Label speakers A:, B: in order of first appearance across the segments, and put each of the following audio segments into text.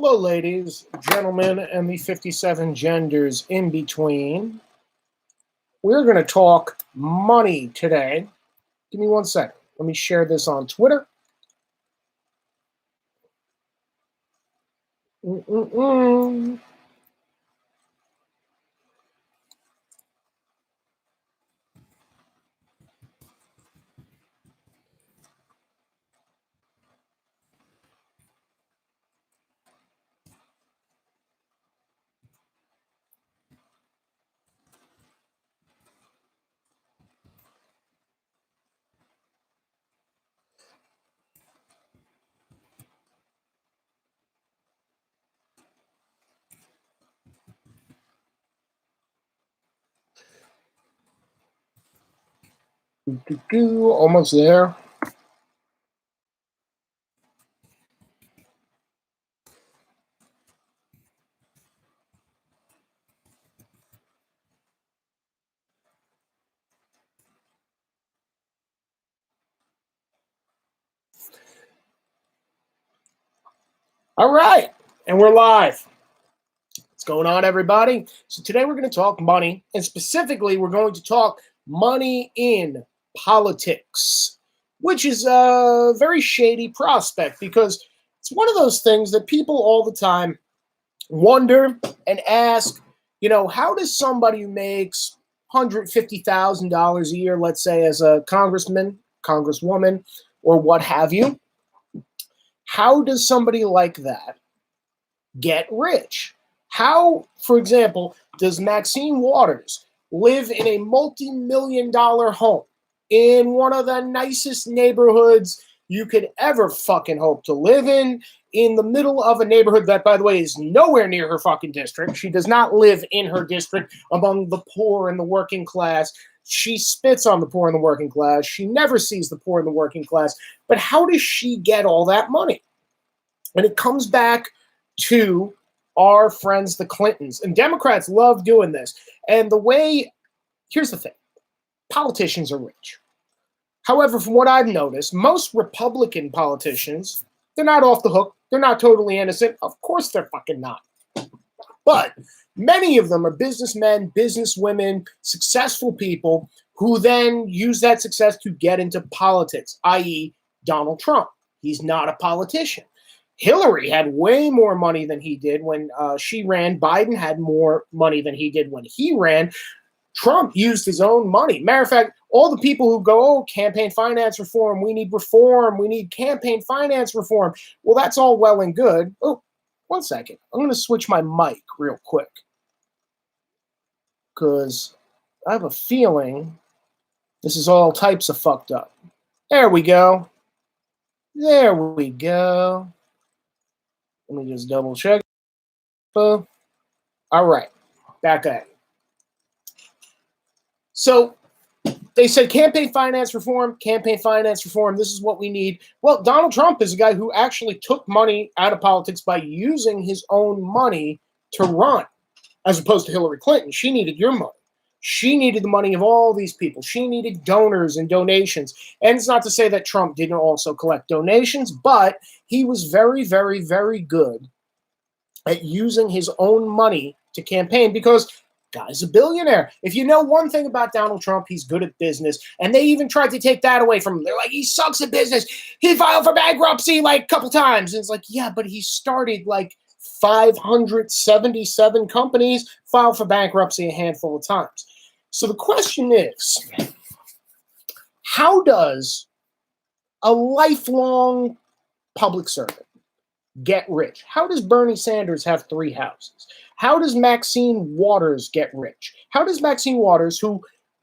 A: Hello, ladies, gentlemen, and the 57 genders in between. We're going to talk money today. Give me 1 second. Let me share this on Twitter. Almost there. All right, and we're live. What's going on, everybody? So today we're going to talk money, and specifically we're going to talk money in politics, which is a very shady prospect because it's one of those things that people all the time wonder and ask, how does somebody who makes $150,000 a year, let's say as a congressman, congresswoman, or what have you, how does somebody like that get rich? How, for example, does Maxine Waters live in a multi-million-dollar home in one of the nicest neighborhoods you could ever fucking hope to live in the middle of a neighborhood that, by the way, is nowhere near her fucking district? She does not live in her district among the poor and the working class. She spits on the poor and the working class. She never sees the poor and the working class. But how does she get all that money? And it comes back to our friends, the Clintons. And Democrats love doing this. And here's the thing, politicians are rich. However, from what I've noticed, most Republican politicians, they're not off the hook. They're not totally innocent. Of course they're fucking not. But many of them are businessmen, businesswomen, successful people who then use that success to get into politics, i.e. Donald Trump. He's not a politician. Hillary had way more money than he did when she ran. Biden had more money than he did when he ran. Trump used his own money. Matter of fact, all the people who go, campaign finance reform, we need campaign finance reform. Well, that's all well and good. Oh, 1 second. I'm going to switch my mic real quick because I have a feeling this is all types of fucked up. There we go. There we go. Let me just double check. All right, back at it. So they said campaign finance reform. This is what we need. Well, Donald Trump is a guy who actually took money out of politics by using his own money to run, as opposed to Hillary Clinton. She needed your money. She needed the money of all these people. She needed donors and donations. And it's not to say that Trump didn't also collect donations, but he was very, very, very good at using his own money to campaign because guy's a billionaire. If you know one thing about Donald Trump, he's good at business. And they even tried to take that away from him. They're like, he sucks at business. He filed for bankruptcy like a couple times. And it's like, yeah, but he started like 577 companies, filed for bankruptcy a handful of times. So the question is, how does a lifelong public servant get rich? How does Bernie Sanders have 3 houses? How does Maxine Waters get rich? How does Maxine Waters, who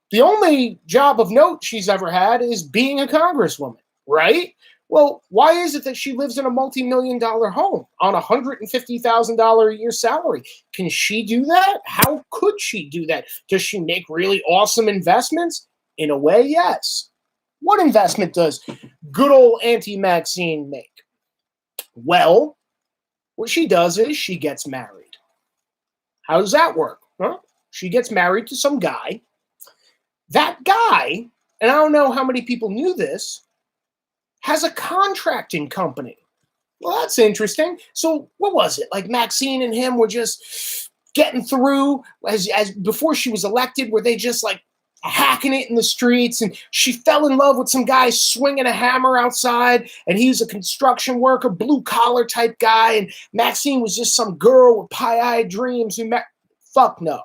A: the only job of note she's ever had is being a congresswoman, right? Well, why is it that she lives in a multi-million-dollar home on a $150,000 a year salary? Can she do that? How could she do that? Does she make really awesome investments? In a way, yes. What investment does good old Auntie Maxine make? Well, what she does is she gets married. How does that work? Well, she gets married to some guy. That guy, and I don't know how many people knew this, has a contracting company. Well, that's interesting. So what was it? Like Maxine and him were just getting through as before she was elected, were they just like hacking it in the streets, and she fell in love with some guy swinging a hammer outside, and he was a construction worker, blue collar type guy, and Maxine was just some girl with pie-eyed dreams who met. Fuck no.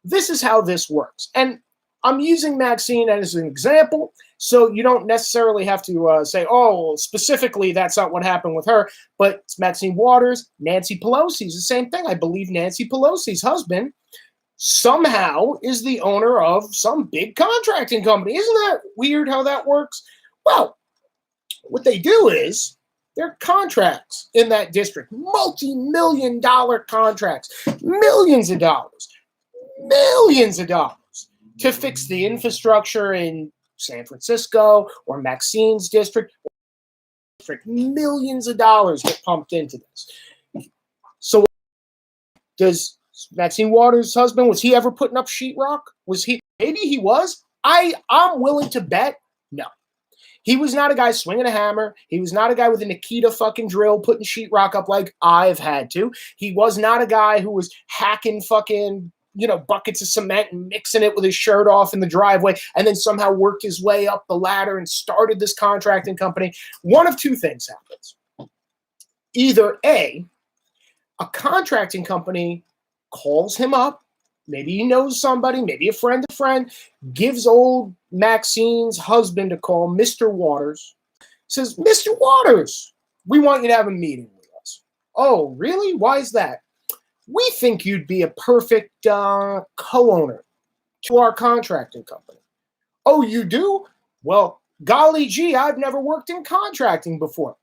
A: This is how this works. And I'm using Maxine as an example, so you don't necessarily have to say, oh, specifically, that's not what happened with her. But it's Maxine Waters, Nancy Pelosi's the same thing. I believe Nancy Pelosi's husband somehow is the owner of some big contracting company. Isn't that weird how that works? Well, what they do is there are contracts in that district, multi-million-dollar contracts, millions of dollars to fix the infrastructure in San Francisco or Maxine's district. Millions of dollars get pumped into this. So does Maxine Waters' husband, was he ever putting up sheetrock? Was he? Maybe he was. I'm willing to bet no. He was not a guy swinging a hammer. He was not a guy with a Nikita fucking drill putting sheetrock up like I've had to. He was not a guy who was hacking fucking, buckets of cement and mixing it with his shirt off in the driveway and then somehow worked his way up the ladder and started this contracting company. One of two things happens. Either A contracting company calls him up, maybe he knows somebody, maybe a friend, gives old Maxine's husband a call, Mr. Waters, says, Mr. Waters, we want you to have a meeting with us. Oh, really? Why is that? We think you'd be a perfect co-owner to our contracting company. Oh, you do? Well, golly gee, I've never worked in contracting before.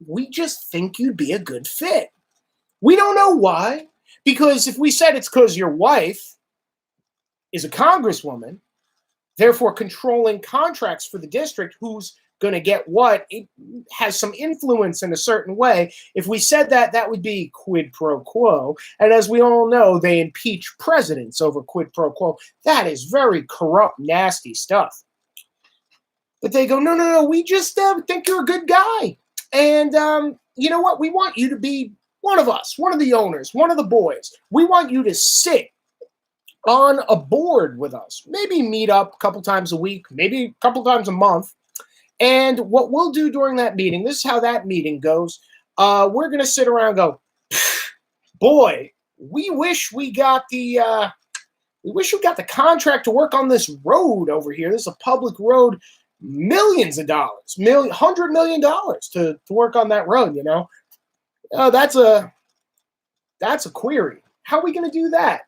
A: We just think you'd be a good fit. We don't know why, because if we said it's because your wife is a congresswoman, therefore controlling contracts for the district, who's going to get what, it has some influence in a certain way. If we said that, that would be quid pro quo. And as we all know, they impeach presidents over quid pro quo. That is very corrupt, nasty stuff. But they go, no, we just think you're a good guy. And you know what? We want you to be one of us, one of the owners, one of the boys. We want you to sit on a board with us. Maybe meet up a couple times a week, maybe a couple times a month. And what we'll do during that meeting, this is how that meeting goes. We're going to sit around and go, boy, we wish we got the contract to work on this road over here. This is a public road, millions of dollars, $100 million to work on that road, That's a query. How are we going to do that?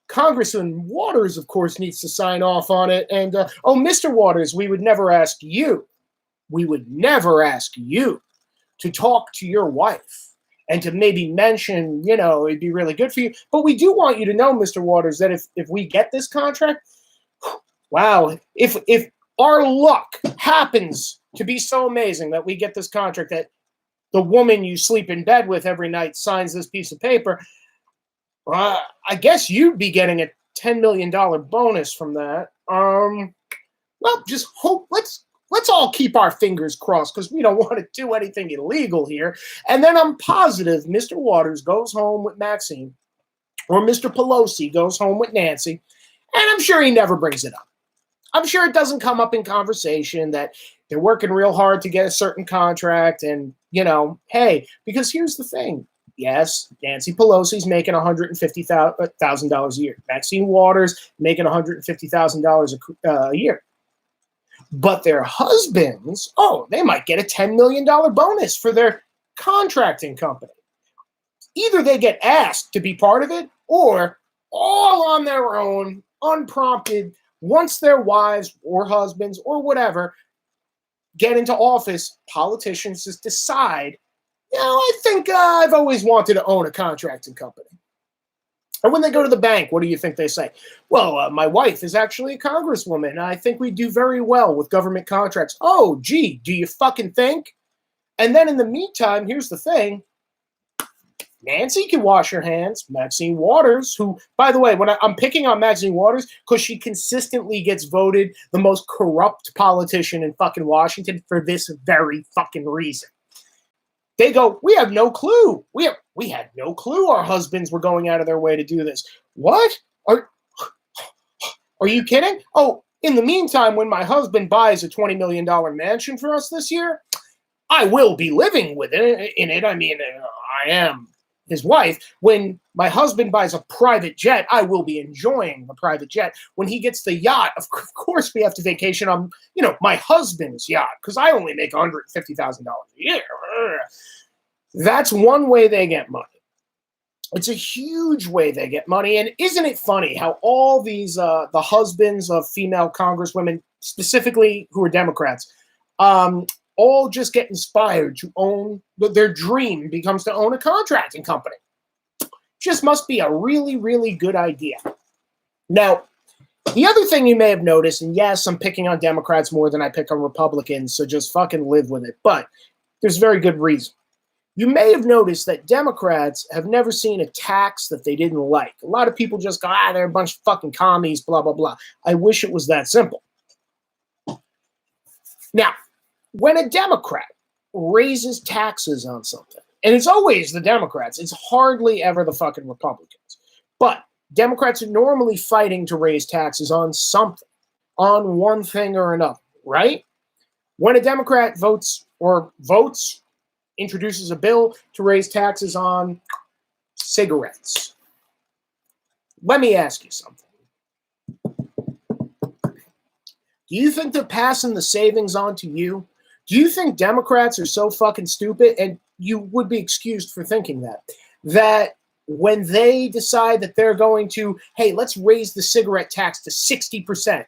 A: Congressman Waters, of course, needs to sign off on it. And, Mr. Waters, we would never ask you to talk to your wife and to maybe mention, it'd be really good for you. But we do want you to know, Mr. Waters, that if we get this contract, wow, if our luck happens to be so amazing that we get this contract, that the woman you sleep in bed with every night signs this piece of paper, I guess you'd be getting a $10 million bonus from that. Just hope. Let's all keep our fingers crossed, because we don't want to do anything illegal here. And then I'm positive Mr. Waters goes home with Maxine, or Mr. Pelosi goes home with Nancy, and I'm sure he never brings it up. I'm sure it doesn't come up in conversation that they're working real hard to get a certain contract, and, hey, because here's the thing. Yes, Nancy Pelosi's making $150,000 a year. Maxine Waters making $150,000 a year. But their husbands, they might get a $10 million bonus for their contracting company. Either they get asked to be part of it, or all on their own, unprompted, once their wives or husbands or whatever get into office, politicians just decide, I think I've always wanted to own a contracting company. And when they go to the bank, what do you think they say? Well, my wife is actually a congresswoman. I think we do very well with government contracts. Oh, gee, do you fucking think? And then in the meantime, here's the thing. Nancy can wash her hands. Maxine Waters, who, by the way, when I'm picking on Maxine Waters because she consistently gets voted the most corrupt politician in fucking Washington for this very fucking reason. They go, we have no clue. We had no clue our husbands were going out of their way to do this. What? Are you kidding? Oh, in the meantime, when my husband buys a $20 million mansion for us this year, I will be living with it in it. I mean, I am his wife. When my husband buys a private jet, I will be enjoying the private jet. When he gets the yacht, of course we have to vacation on, my husband's yacht, because I only make $150,000 a year. That's one way they get money. It's a huge way they get money. And isn't it funny how all these, the husbands of female congresswomen, specifically who are Democrats, all just get inspired to own, their dream becomes to own a contracting company. Just must be a really, really good idea. Now, the other thing you may have noticed, and yes, I'm picking on Democrats more than I pick on Republicans, so just fucking live with it. But there's very good reason. You may have noticed that Democrats have never seen a tax that they didn't like. A lot of people just go, they're a bunch of fucking commies, blah, blah, blah. I wish it was that simple. Now, when a Democrat raises taxes on something, and it's always the Democrats, it's hardly ever the fucking Republicans, but Democrats are normally fighting to raise taxes on something, on one thing or another, right? When a Democrat introduces a bill to raise taxes on cigarettes, let me ask you something. Do you think they're passing the savings on to you? Do you think Democrats are so fucking stupid, and you would be excused for thinking that when they decide that they're going to, hey, let's raise the cigarette tax to 60%,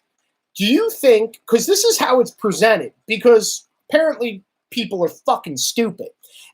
A: do you think, because this is how it's presented, because apparently people are fucking stupid,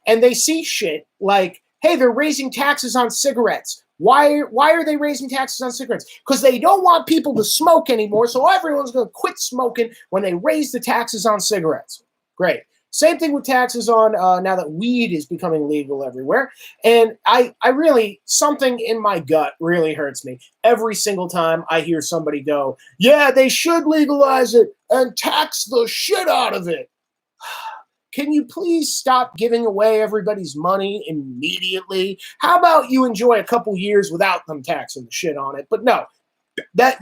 A: and they see shit like, hey, they're raising taxes on cigarettes. Why are they raising taxes on cigarettes? Because they don't want people to smoke anymore, so everyone's going to quit smoking when they raise the taxes on cigarettes. Great. Same thing with taxes on, now that weed is becoming legal everywhere. And I really, something in my gut really hurts me every single time I hear somebody go, yeah, they should legalize it and tax the shit out of it. Can you please stop giving away everybody's money immediately? How about you enjoy a couple years without them taxing the shit on it? But no, that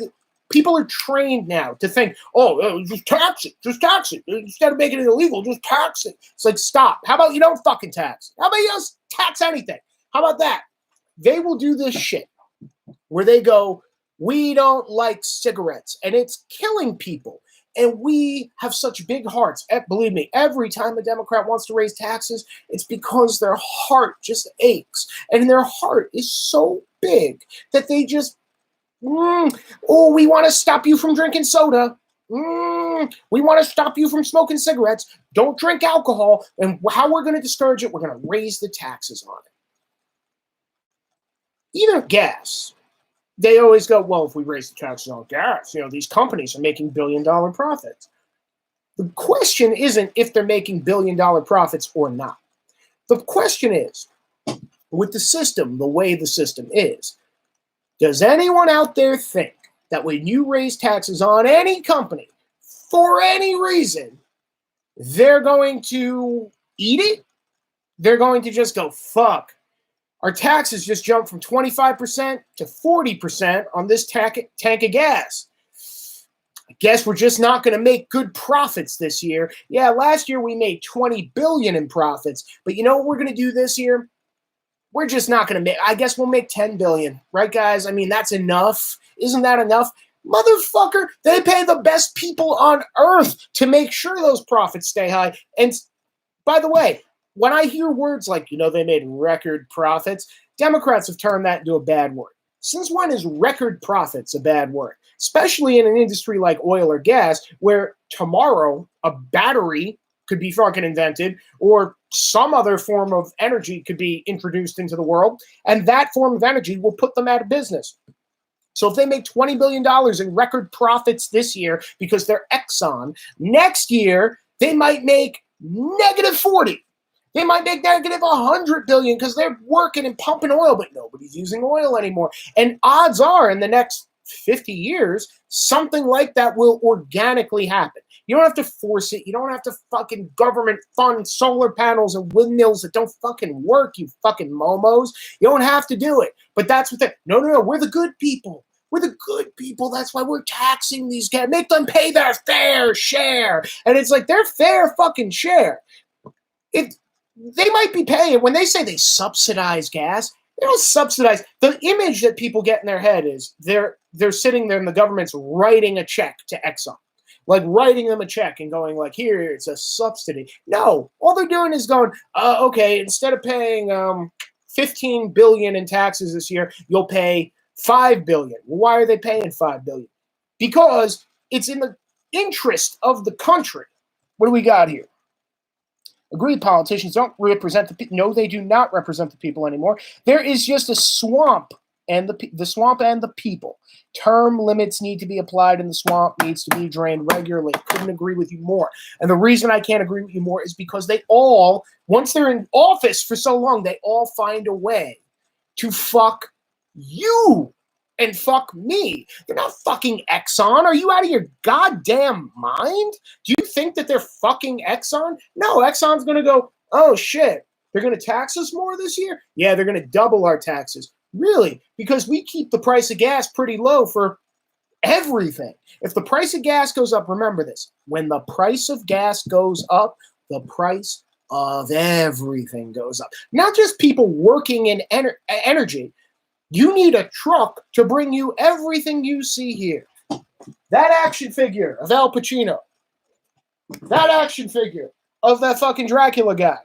A: people are trained now to think, just tax it. Instead of making it illegal, just tax it. It's like, stop. How about you don't fucking tax? How about you don't tax anything? How about that? They will do this shit where they go, we don't like cigarettes, and it's killing people. And we have such big hearts. Believe me, every time a Democrat wants to raise taxes, it's because their heart just aches. And their heart is so big that they just, we want to stop you from drinking soda. We want to stop you from smoking cigarettes. Don't drink alcohol. And how we're going to discourage it, we're going to raise the taxes on it. Even gas. They always go, well, if we raise the taxes on gas, these companies are making billion-dollar profits. The question isn't if they're making billion-dollar profits or not. The question is, with the system, the way the system is, does anyone out there think that when you raise taxes on any company, for any reason, they're going to eat it? They're going to just go, fuck. Our taxes just jumped from 25% to 40% on this tank of gas. I guess we're just not going to make good profits this year. Yeah, last year we made $20 billion in profits, but you know what we're going to do this year? We're just not going to make, I guess we'll make $10 billion, right, guys? I mean, that's enough. Isn't that enough? Motherfucker, they pay the best people on earth to make sure those profits stay high. And by the way, when I hear words like, they made record profits, Democrats have turned that into a bad word. Since when is record profits a bad word? Especially in an industry like oil or gas, where tomorrow a battery could be fucking invented, or some other form of energy could be introduced into the world, and that form of energy will put them out of business. So if they make $20 billion in record profits this year because they're Exxon, next year they might make negative 40. They might make negative 100 billion because they're working and pumping oil, but nobody's using oil anymore. And odds are in the next 50 years, something like that will organically happen. You don't have to force it. You don't have to fucking government fund solar panels and windmills that don't fucking work, you fucking momos. You don't have to do it. But that's what no. We're the good people. We're the good people. That's why we're taxing these guys. Make them pay their fair share. And it's like their fair fucking share. They might be paying, when they say they subsidize gas, they don't subsidize. The image that people get in their head is they're sitting there and the government's writing a check to Exxon. Like writing them a check and going like, here, it's a subsidy. No, all they're doing is going, okay, instead of paying $15 billion in taxes this year, you'll pay $5 billion. Well, why are they paying $5 billion? Because it's in the interest of the country. What do we got here? Agreed, politicians don't represent the people. No, they do not represent the people anymore. There is just a swamp and the swamp and the people. Term limits need to be applied and the swamp needs to be drained regularly. Couldn't agree with you more. And the reason I can't agree with you more is because they all, once they're in office for so long, they all find a way to fuck you and fuck me. They're not fucking Exxon. Are you out of your goddamn mind? Do you think that they're fucking Exxon? No, Exxon's going to go, oh shit, they're going to tax us more this year? Yeah, they're going to double our taxes. Really? Because we keep the price of gas pretty low for everything. If the price of gas goes up, remember this, when the price of gas goes up, the price of everything goes up. Not just people working in energy. You need a truck to bring you everything you see here. That action figure of Al Pacino. That action figure of that fucking Dracula guy.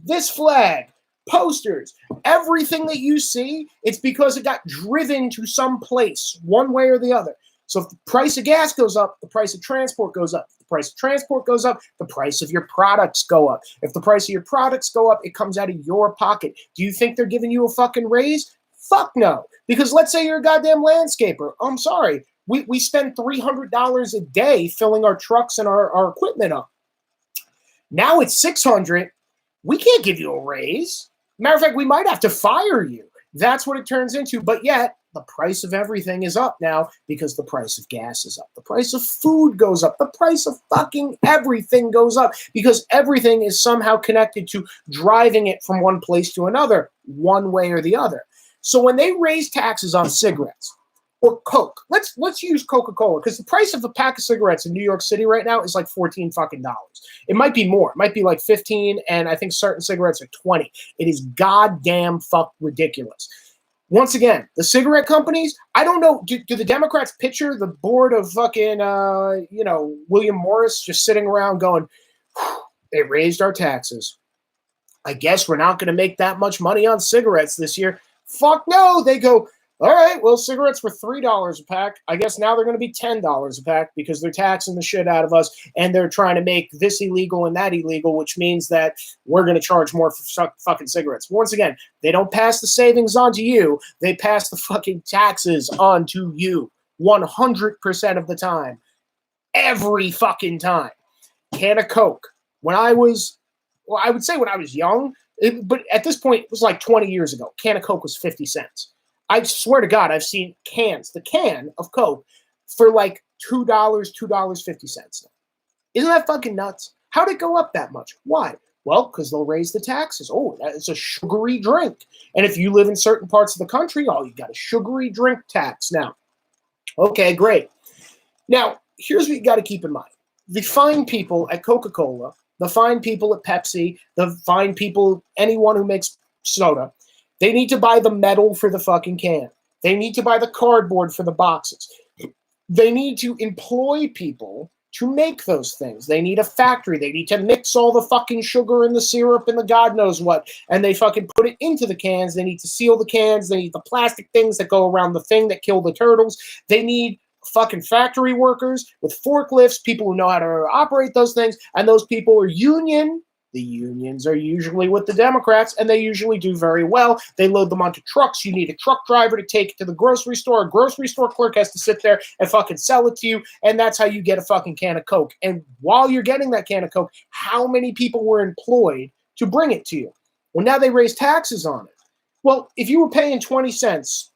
A: This flag. Posters. Everything that you see, it's because it got driven to some place, one way or the other. So if the price of gas goes up, the price of transport goes up. If the price of transport goes up, the price of your products go up. If the price of your products go up, it comes out of your pocket. Do you think they're giving you a fucking raise? Fuck no. Because let's say you're a goddamn landscaper. I'm sorry. We spend $300 a day filling our trucks and our equipment up. Now it's $600. We can't give you a raise. Matter of fact, we might have to fire you. That's what it turns into. But yet, the price of everything is up now because the price of gas is up. The price of food goes up. The price of fucking everything goes up because everything is somehow connected to driving it from one place to another, one way or the other. So when they raise taxes on cigarettes or Coke, let's use Coca-Cola because the price of a pack of cigarettes in New York City right now is like $14 fucking dollars. It might be more. It might be like 15, and I think certain cigarettes are 20. It is goddamn fuck ridiculous. Once again, the cigarette companies, I don't know, do the Democrats picture the board of fucking, William Morris just sitting around going, they raised our taxes. I guess we're not going to make that much money on cigarettes this year. Fuck no. They go, all right, well, cigarettes were $3 a pack. I guess now they're going to be $10 a pack because they're taxing the shit out of us and they're trying to make this illegal and that illegal, which means that we're going to charge more for fucking cigarettes. Once again, they don't pass the savings on to you. They pass the fucking taxes on to you 100% of the time. Every fucking time. Can of Coke. I would say when I was young, but at this point, it was like 20 years ago. Can of Coke was 50 cents. I swear to God, I've seen the can of Coke for like $2, $2.50. Isn't that fucking nuts? How'd it go up that much? Why? Well, because they'll raise the taxes. Oh, it's a sugary drink. And if you live in certain parts of the country, you got a sugary drink tax now. Okay, great. Now, here's what you got to keep in mind. The fine people at Coca-Cola, the fine people at Pepsi, the fine people, anyone who makes soda, they need to buy the metal for the fucking can. They need to buy the cardboard for the boxes. They need to employ people to make those things. They need a factory. They need to mix all the fucking sugar and the syrup and the God knows what, and they fucking put it into the cans. They need to seal the cans. They need the plastic things that go around the thing that kill the turtles. They need fucking factory workers with forklifts, people who know how to operate those things, and those people are union. The unions are usually with the Democrats, and they usually do very well. They load them onto trucks. You need a truck driver to take it to the grocery store. A grocery store clerk has to sit there and fucking sell it to you, and that's how you get a fucking can of Coke. And while you're getting that can of Coke, how many people were employed to bring it to you? Well, now they raise taxes on it. Well, if you were paying 20 cents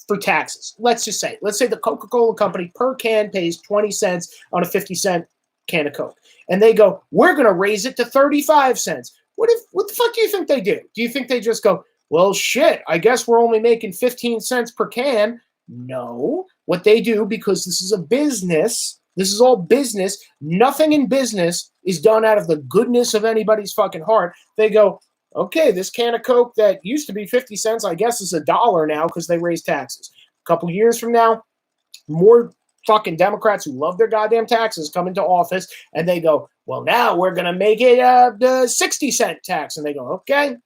A: for taxes, let's say the Coca-Cola company per can pays 20 cents on a 50-cent can of Coke. And they go, we're going to raise it to 35 cents. What the fuck do you think they do? Do you think they just go, well, shit, I guess we're only making 15 cents per can? No. What they do, because this is a business, this is all business, nothing in business is done out of the goodness of anybody's fucking heart. They go, okay, this can of Coke that used to be 50 cents, I guess is $1 now because they raised taxes. A couple years from now, more fucking Democrats who love their goddamn taxes come into office and they go, well, now we're going to make it the 60-cent tax. And they go, okay,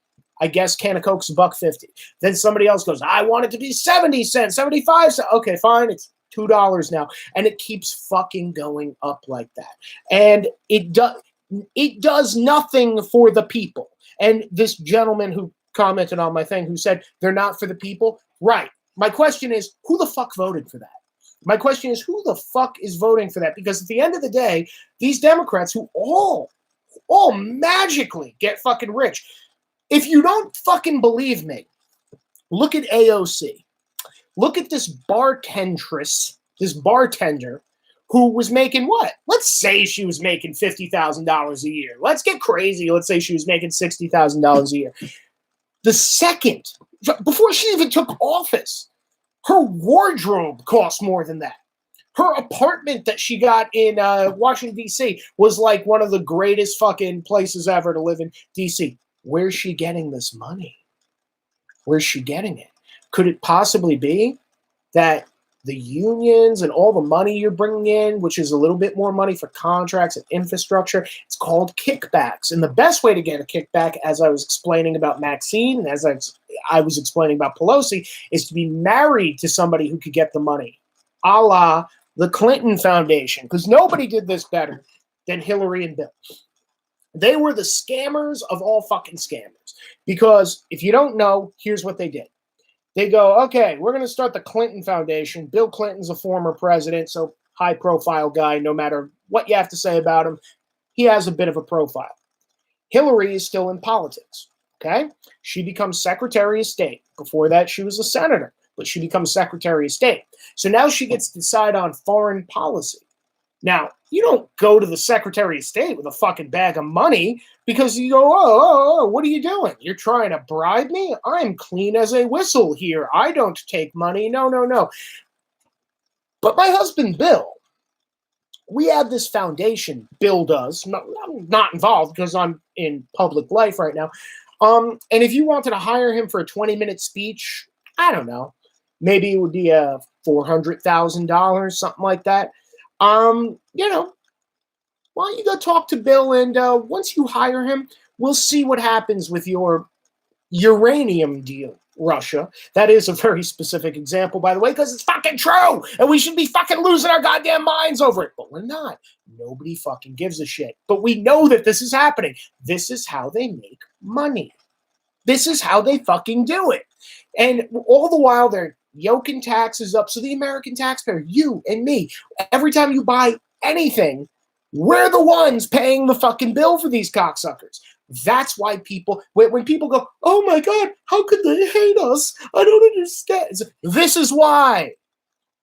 A: I guess can of Coke's $1.50. Then somebody else goes, I want it to be 70 cents, 75 cents. Okay, fine, it's $2 now. And it keeps fucking going up like that. And it does nothing for the people. And this gentleman who commented on my thing who said they're not for the people, right. My question is, who the fuck voted for that? My question is, who the fuck is voting for that? Because at the end of the day, these Democrats who all magically get fucking rich. If you don't fucking believe me, look at AOC. Look at this bartender who was making what? Let's say she was making $50,000 a year. Let's get crazy. Let's say she was making $60,000 a year. The second, before she even took office, her wardrobe cost more than that. Her apartment that she got in Washington, D.C. was like one of the greatest fucking places ever to live in D.C. Where's she getting this money? Where's she getting it? Could it possibly be that the unions and all the money you're bringing in, which is a little bit more money for contracts and infrastructure, it's called kickbacks. And the best way to get a kickback, as I was explaining about Maxine and as I was explaining about Pelosi, is to be married to somebody who could get the money, a la the Clinton Foundation, because nobody did this better than Hillary and Bill. They were the scammers of all fucking scammers. Because if you don't know, here's what they did. They go, okay, we're going to start the Clinton Foundation. Bill Clinton's a former president, so high-profile guy. No matter what you have to say about him, he has a bit of a profile. Hillary is still in politics, okay? She becomes Secretary of State. Before that, she was a senator, but she becomes Secretary of State. So now she gets to decide on foreign policy. Now, you don't go to the Secretary of State with a fucking bag of money because you go, oh, what are you doing? You're trying to bribe me? I'm clean as a whistle here. I don't take money. No. But my husband, Bill, we have this foundation. Bill does. I'm not involved because I'm in public life right now. And if you wanted to hire him for a 20-minute speech, I don't know. Maybe it would be a $400,000, something like that. Why don't you go talk to Bill, and once you hire him, we'll see what happens with your uranium deal, Russia. That is a very specific example, by the way, because it's fucking true, and we should be fucking losing our goddamn minds over it, but we're not. Nobody fucking gives a shit. But we know that this is happening. This is how they make money. This is how they fucking do it. And all the while, they're yoking taxes up. So the American taxpayer, you and me, every time you buy anything, we're the ones paying the fucking bill for these cocksuckers. That's why people, when people go, oh my God, how could they hate us? I don't understand. This is why.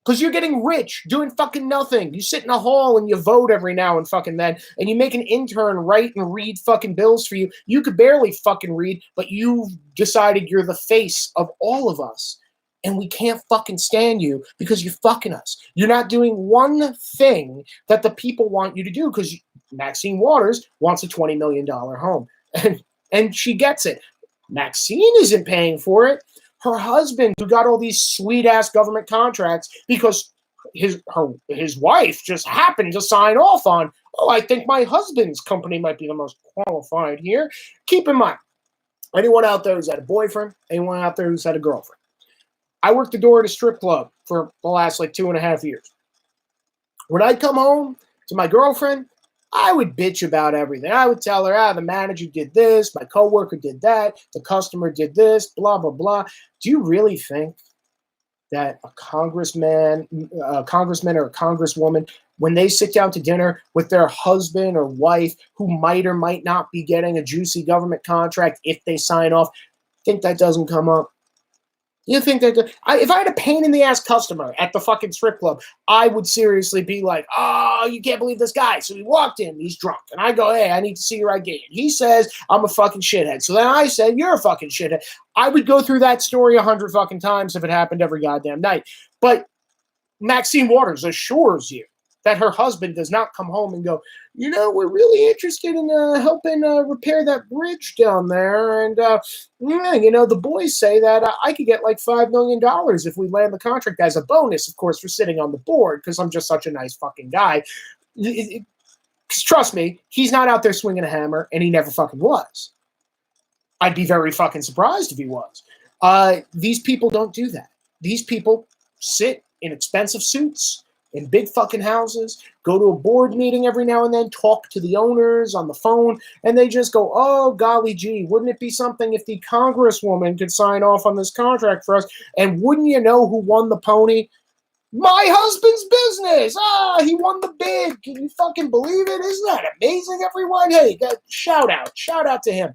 A: Because you're getting rich doing fucking nothing. You sit in a hall and you vote every now and fucking then, and you make an intern write and read fucking bills for you. You could barely fucking read, but you've decided you're the face of all of us. And we can't fucking stand you because you're fucking us. You're not doing one thing that the people want you to do because Maxine Waters wants a $20 million home. And she gets it. Maxine isn't paying for it. Her husband, who got all these sweet-ass government contracts because his wife just happened to sign off on, I think my husband's company might be the most qualified here. Keep in mind, anyone out there who's had a boyfriend, anyone out there who's had a girlfriend, I worked the door at a strip club for the last 2.5 years. When I'd come home to my girlfriend, I would bitch about everything. I would tell her, the manager did this, my coworker did that, the customer did this, blah, blah, blah. Do you really think that a congressman or a congresswoman, when they sit down to dinner with their husband or wife who might or might not be getting a juicy government contract if they sign off, think that doesn't come up? You think that if I had a pain in the ass customer at the fucking strip club, I would seriously be like, "Oh, you can't believe this guy." So he walked in, he's drunk, and I go, "Hey, I need to see your ID." And he says, "I'm a fucking shithead." So then I said, "You're a fucking shithead." I would go through that story 100 fucking times if it happened every goddamn night. But Maxine Waters assures you that her husband does not come home and go, we're really interested in helping repair that bridge down there. And, the boys say that I could get like $5 million if we land the contract as a bonus, of course, for sitting on the board because I'm just such a nice fucking guy. Trust me, he's not out there swinging a hammer, and he never fucking was. I'd be very fucking surprised if he was. These people don't do that. These people sit in expensive suits, in big fucking houses, go to a board meeting every now and then, talk to the owners on the phone, and they just go, "Oh, golly gee, wouldn't it be something if the congresswoman could sign off on this contract for us? And wouldn't you know who won the pony? My husband's business. He won the bid. Can you fucking believe it? Isn't that amazing, everyone? Hey, shout out to him."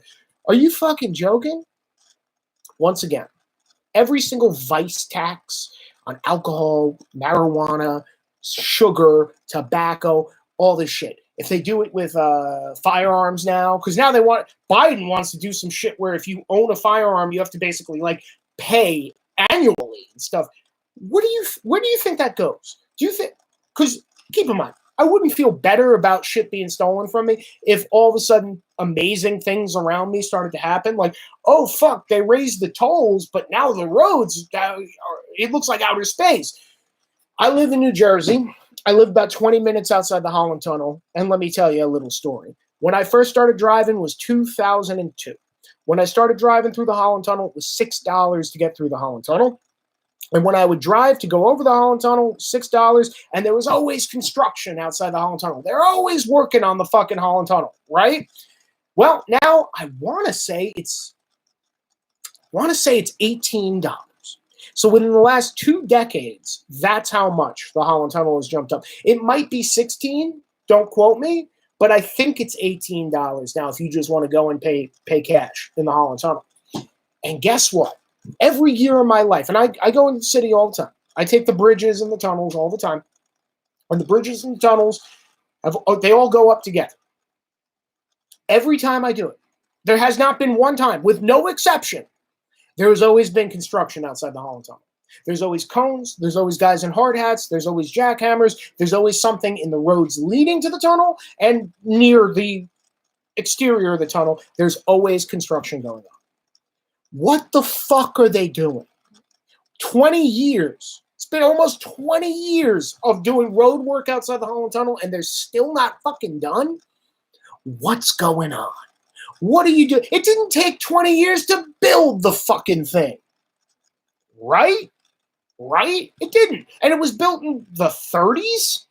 A: Are you fucking joking? Once again, every single vice tax on alcohol, marijuana, sugar, tobacco, all this shit. If they do it with firearms now, because now Biden wants to do some shit where if you own a firearm, you have to basically like pay annually and stuff. Where do you think that goes? Do you think? Because keep in mind, I wouldn't feel better about shit being stolen from me if all of a sudden amazing things around me started to happen. Like, oh, fuck, they raised the tolls, but now the roads, it looks like outer space. I live in New Jersey. I live about 20 minutes outside the Holland Tunnel. And let me tell you a little story. When I first started driving was 2002. When I started driving through the Holland Tunnel, it was $6 to get through the Holland Tunnel. And when I would drive to go over the Holland Tunnel, $6, and there was always construction outside the Holland Tunnel. They're always working on the fucking Holland Tunnel, right? Well, now I want to say it's $18. So within the last 2 decades, that's how much the Holland Tunnel has jumped up. It might be 16, don't quote me, but I think it's $18 now if you just want to go and pay cash in the Holland Tunnel. And guess what? Every year of my life, and I go into the city all the time. I take the bridges and the tunnels all the time. And the bridges and the tunnels, they all go up together. Every time I do it, there has not been one time, with no exception, there has always been construction outside the Holland Tunnel. There's always cones. There's always guys in hard hats. There's always jackhammers. There's always something in the roads leading to the tunnel and near the exterior of the tunnel. There's always construction going on. What the fuck are they doing? 20 years. It's been almost 20 years of doing road work outside the Holland Tunnel, and they're still not fucking done? What's going on? What are you doing? It didn't take 20 years to build the fucking thing. Right? It didn't. And it was built in the 30s?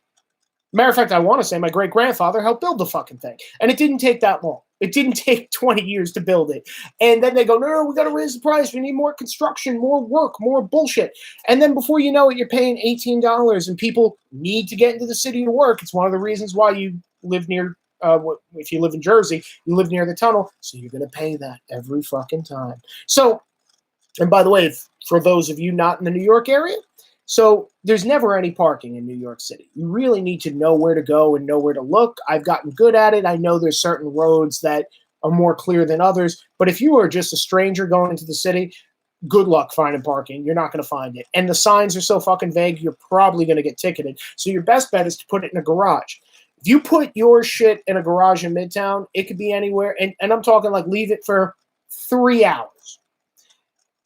A: Matter of fact, I want to say my great-grandfather helped build the fucking thing. And it didn't take that long. It didn't take 20 years to build it. And then they go, no, we got to raise the price. We need more construction, more work, more bullshit. And then before you know it, you're paying $18 and people need to get into the city to work. It's one of the reasons why you live near, if you live in Jersey, you live near the tunnel. So you're going to pay that every fucking time. So, and by the way, for those of you not in the New York area, so there's never any parking in New York City. You really need to know where to go and know where to look. I've gotten good at it. I know there's certain roads that are more clear than others. But if you are just a stranger going into the city, good luck finding parking. You're not going to find it. And the signs are so fucking vague, you're probably going to get ticketed. So your best bet is to put it in a garage. If you put your shit in a garage in Midtown, it could be anywhere. And I'm talking like leave it for 3 hours.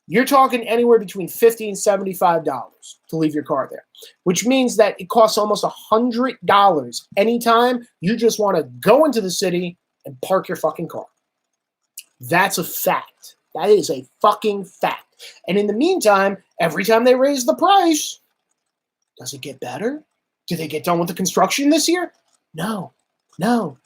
A: You're talking anywhere between $50 and $75 to leave your car there, which means that it costs almost $100 anytime you just want to go into the city and park your fucking car. That's a fact. That is a fucking fact. And in the meantime, every time they raise the price, does it get better? Do they get done with the construction this year? No,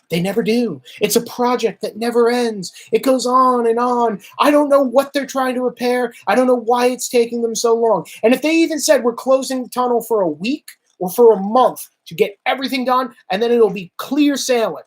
A: they never do. It's a project that never ends. It goes on and on. I don't know what they're trying to repair. I don't know why it's taking them so long. And if they even said we're closing the tunnel for a week or for a month to get everything done, and then it'll be clear sailing,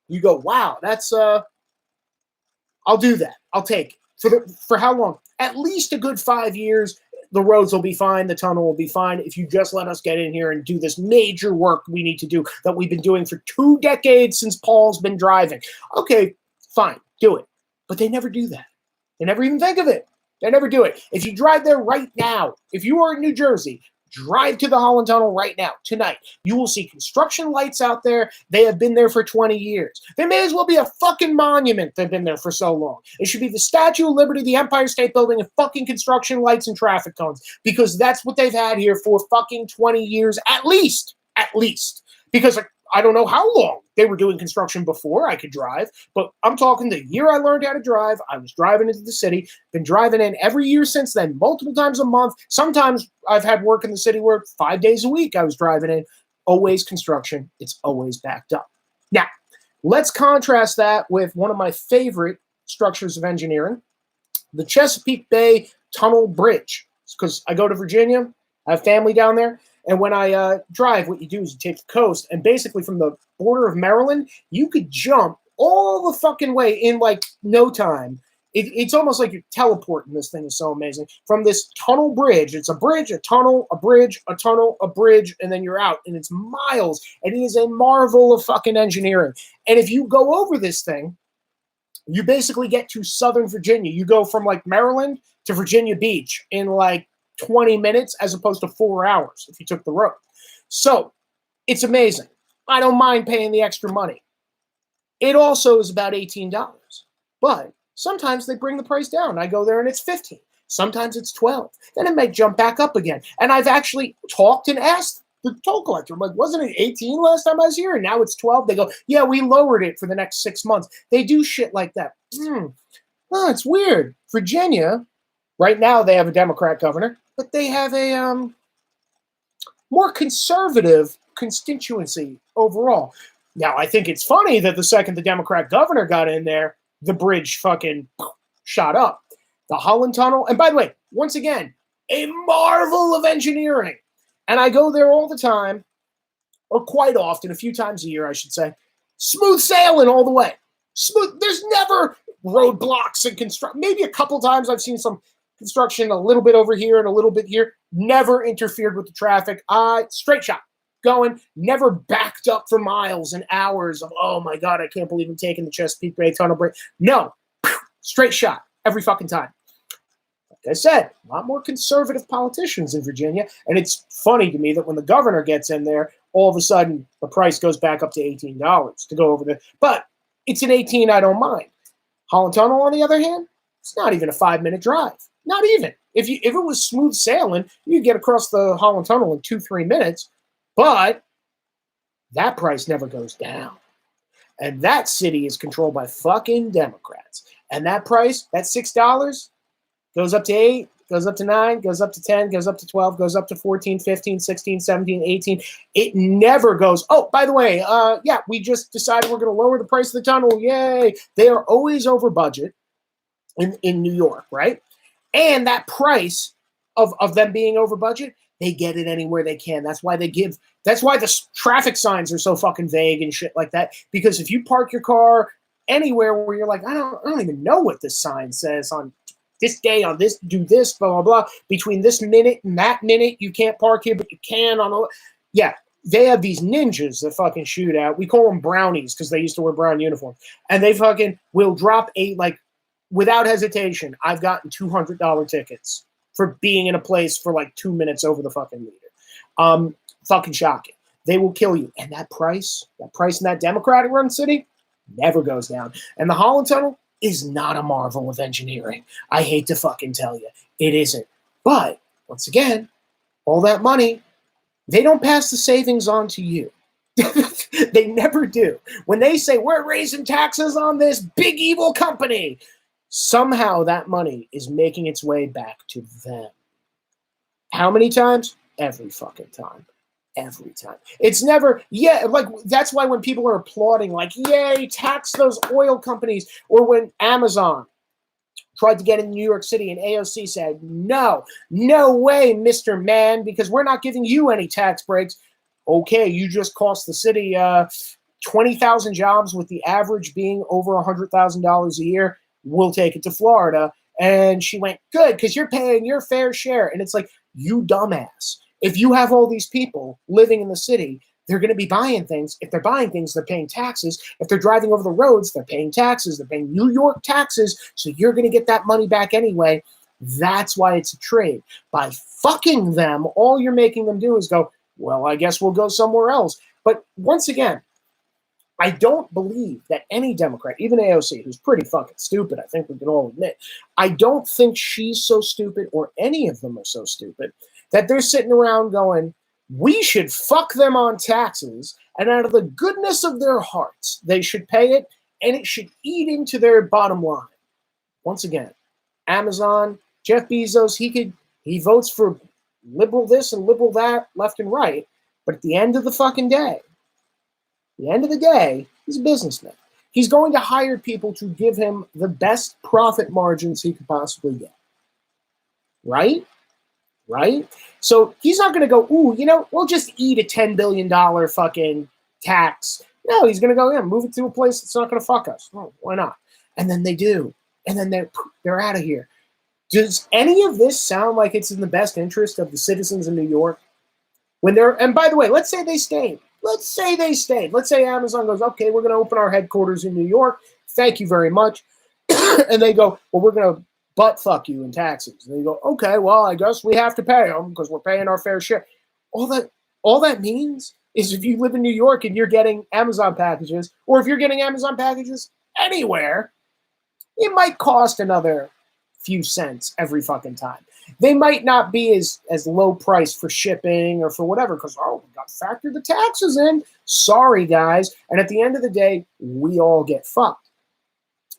A: you go, wow, that's, I'll do that. I'll take it. For how long? At least a good 5 years. The roads will be fine. The tunnel will be fine if you just let us get in here and do this major work we need to do that we've been doing for 2 decades since Paul's been driving. Okay, fine, do it. But they never do that. They never even think of it. They never do it. If you drive there right now, if you are in New Jersey, drive to the Holland Tunnel right now, tonight. You will see construction lights out there. They have been there for 20 years. They may as well be a fucking monument. They've been there for so long. It should be the Statue of Liberty, the Empire State Building, and fucking construction lights and traffic cones, because that's what they've had here for fucking 20 years at least. At least. Because I don't know how long they were doing construction before I could drive, but I'm talking the year I learned how to drive, I was driving into the city, been driving in every year since then, multiple times a month. Sometimes I've had work in the city where 5 days a week I was driving in. Always construction. It's always backed up. Now, let's contrast that with one of my favorite structures of engineering, the Chesapeake Bay Tunnel Bridge. Because I go to Virginia, I have family down there. And when I drive, what you do is you take the coast, and basically from the border of Maryland, you could jump all the fucking way in like no time. It's almost like you're teleporting. This thing is so amazing. From this tunnel bridge, it's a bridge, a tunnel, a bridge, a tunnel, a bridge, and then you're out. And it's miles. And it is a marvel of fucking engineering. And if you go over this thing, you basically get to Southern Virginia. You go from like Maryland to Virginia Beach in like 20 minutes as opposed to 4 hours if you took the road. So it's amazing. I don't mind paying the extra money. It also is about $18, but sometimes they bring the price down. I go there and it's 15. Sometimes it's 12. Then it may jump back up again. And I've actually talked and asked the toll collector, I'm like, wasn't it 18 last time I was here? And now it's 12. They go, yeah, we lowered it for the next 6 months. They do shit like that. Oh, it's weird. Virginia, right now they have a Democrat governor, but they have a more conservative constituency overall. Now, I think it's funny that the second the Democrat governor got in there, the bridge fucking shot up. The Holland Tunnel, and by the way, once again, a marvel of engineering. And I go there all the time, or quite often, a few times a year, I should say. Smooth sailing all the way. Smooth. There's never roadblocks and construction. Maybe a couple times I've seen some construction a little bit over here and a little bit here. Never interfered with the traffic. Straight shot. Going. Never backed up for miles and hours of, oh my God, I can't believe I'm taking the Chesapeake Bay Tunnel Bridge. No. Straight shot. Every fucking time. Like I said, a lot more conservative politicians in Virginia. And it's funny to me that when the governor gets in there, all of a sudden the price goes back up to $18 to go over there. But it's an 18 I don't mind. Holland Tunnel, on the other hand, it's not even a 5-minute drive. Not even. If it was smooth sailing, you'd get across the Holland Tunnel in 2-3 minutes. But that price never goes down. And that city is controlled by fucking Democrats. And that price, that $6, goes up to 8, goes up to 9, goes up to 10, goes up to 12, goes up to 14, 15, 16, 17, 18. It never goes, oh, by the way, yeah, we just decided we're going to lower the price of the tunnel. Yay. They are always over budget in New York, right? And that price of them being over budget, they get it anywhere they can. That's why the traffic signs are so fucking vague and shit like that. Because if you park your car anywhere where you're like, I don't even know what this sign says on this day, on this, do this, blah, blah, blah. Between this minute and that minute, you can't park here, but you can on all. Yeah, they have these ninjas that fucking shoot out. We call them brownies because they used to wear brown uniforms. And they fucking will drop without hesitation, I've gotten $200 tickets for being in a place for like 2 minutes over the fucking meter. Fucking shocking. They will kill you. And that price in that Democratic run city never goes down. And the Holland Tunnel is not a marvel of engineering. I hate to fucking tell you. It isn't. But, once again, all that money, they don't pass the savings on to you. They never do. When they say, we're raising taxes on this big evil company, somehow that money is making its way back to them. How many times? Every fucking time. Every time. It's never, that's why when people are applauding, like, yay, tax those oil companies, or when Amazon tried to get in New York City and AOC said, no way, Mr. Man, because we're not giving you any tax breaks. Okay, you just cost the city 20,000 jobs with the average being over $100,000 a year. We'll take it to Florida. And she went, good, because you're paying your fair share. And it's like, you dumbass. If you have all these people living in the city, they're going to be buying things. If they're buying things, they're paying taxes. If they're driving over the roads, they're paying taxes. They're paying New York taxes. So you're going to get that money back anyway. That's why it's a trade. By fucking them, all you're making them do is go, well, I guess we'll go somewhere else. But once again, I don't believe that any Democrat, even AOC, who's pretty fucking stupid, I think we can all admit, I don't think she's so stupid, or any of them are so stupid, that they're sitting around going, we should fuck them on taxes, and out of the goodness of their hearts, they should pay it, and it should eat into their bottom line. Once again, Amazon, Jeff Bezos, he votes for liberal this and liberal that, left and right, but at the end of the fucking day, he's a businessman. He's going to hire people to give him the best profit margins he could possibly get. Right? So he's not going to go, ooh, we'll just eat a $10 billion fucking tax. No, he's going to go, move it to a place that's not going to fuck us. Oh, why not? And then they do. And then they're out of here. Does any of this sound like it's in the best interest of the citizens of New York? And by the way, let's say they stayed. Let's say Amazon goes, okay, we're going to open our headquarters in New York. Thank you very much. And they go, well, we're going to butt fuck you in taxes. And they go, okay, well, I guess we have to pay them because we're paying our fair share. All that means is if you live in New York and you're getting Amazon packages, or if you're getting Amazon packages anywhere, it might cost another few cents every fucking time. They might not be as low price for shipping or for whatever because, we got to factor the taxes in. Sorry, guys. And at the end of the day, we all get fucked.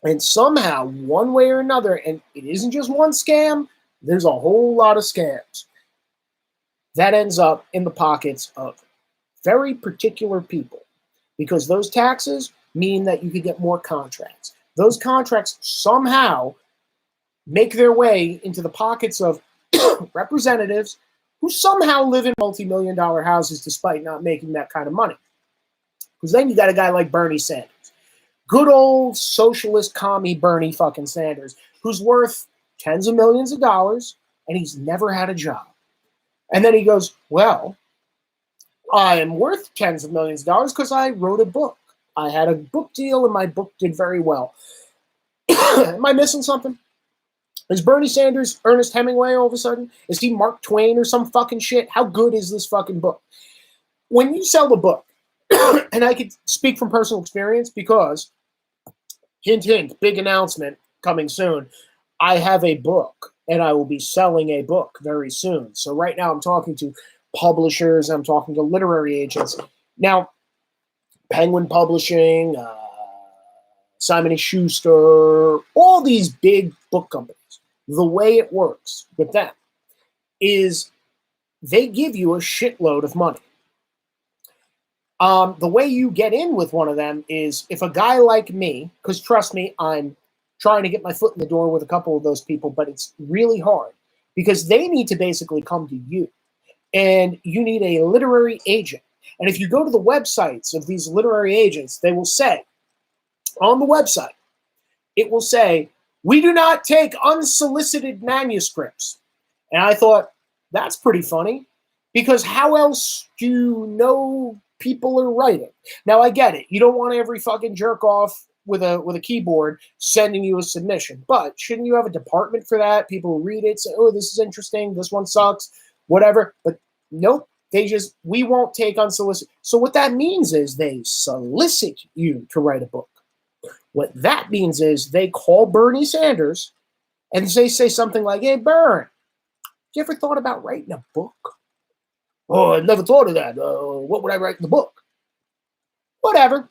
A: And somehow, one way or another, and it isn't just one scam, there's a whole lot of scams. That ends up in the pockets of very particular people because those taxes mean that you could get more contracts. Those contracts somehow make their way into the pockets of representatives who somehow live in multi-million-dollar houses despite not making that kind of money. Because then you got a guy like Bernie Sanders. Good old socialist commie Bernie fucking Sanders, who's worth tens of millions of dollars, and he's never had a job. And then he goes, well, I am worth tens of millions of dollars because I wrote a book. I had a book deal, and my book did very well. Am I missing something? Is Bernie Sanders Ernest Hemingway all of a sudden? Is he Mark Twain or some fucking shit? How good is this fucking book? When you sell the book, and I could speak from personal experience because, hint, hint, big announcement coming soon, I have a book, and I will be selling a book very soon. So right now I'm talking to publishers, I'm talking to literary agents. Now, Penguin Publishing, Simon & Schuster, all these big book companies, the way it works with them is they give you a shitload of money. The way you get in with one of them is if a guy like me, because trust me, I'm trying to get my foot in the door with a couple of those people, but it's really hard because they need to basically come to you. And you need a literary agent. And if you go to the websites of these literary agents, they will say, on the website, it will say, we do not take unsolicited manuscripts. And I thought, that's pretty funny, because how else do you know people are writing? Now, I get it. You don't want every fucking jerk off with a keyboard sending you a submission. But shouldn't you have a department for that? People who read it, say, oh, this is interesting, this one sucks, whatever. But nope, we won't take unsolicited. So what that means is they solicit you to write a book. What that means is they call Bernie Sanders and they say something like, hey, Bern, you ever thought about writing a book? Oh, I never thought of that. What would I write in the book? Whatever.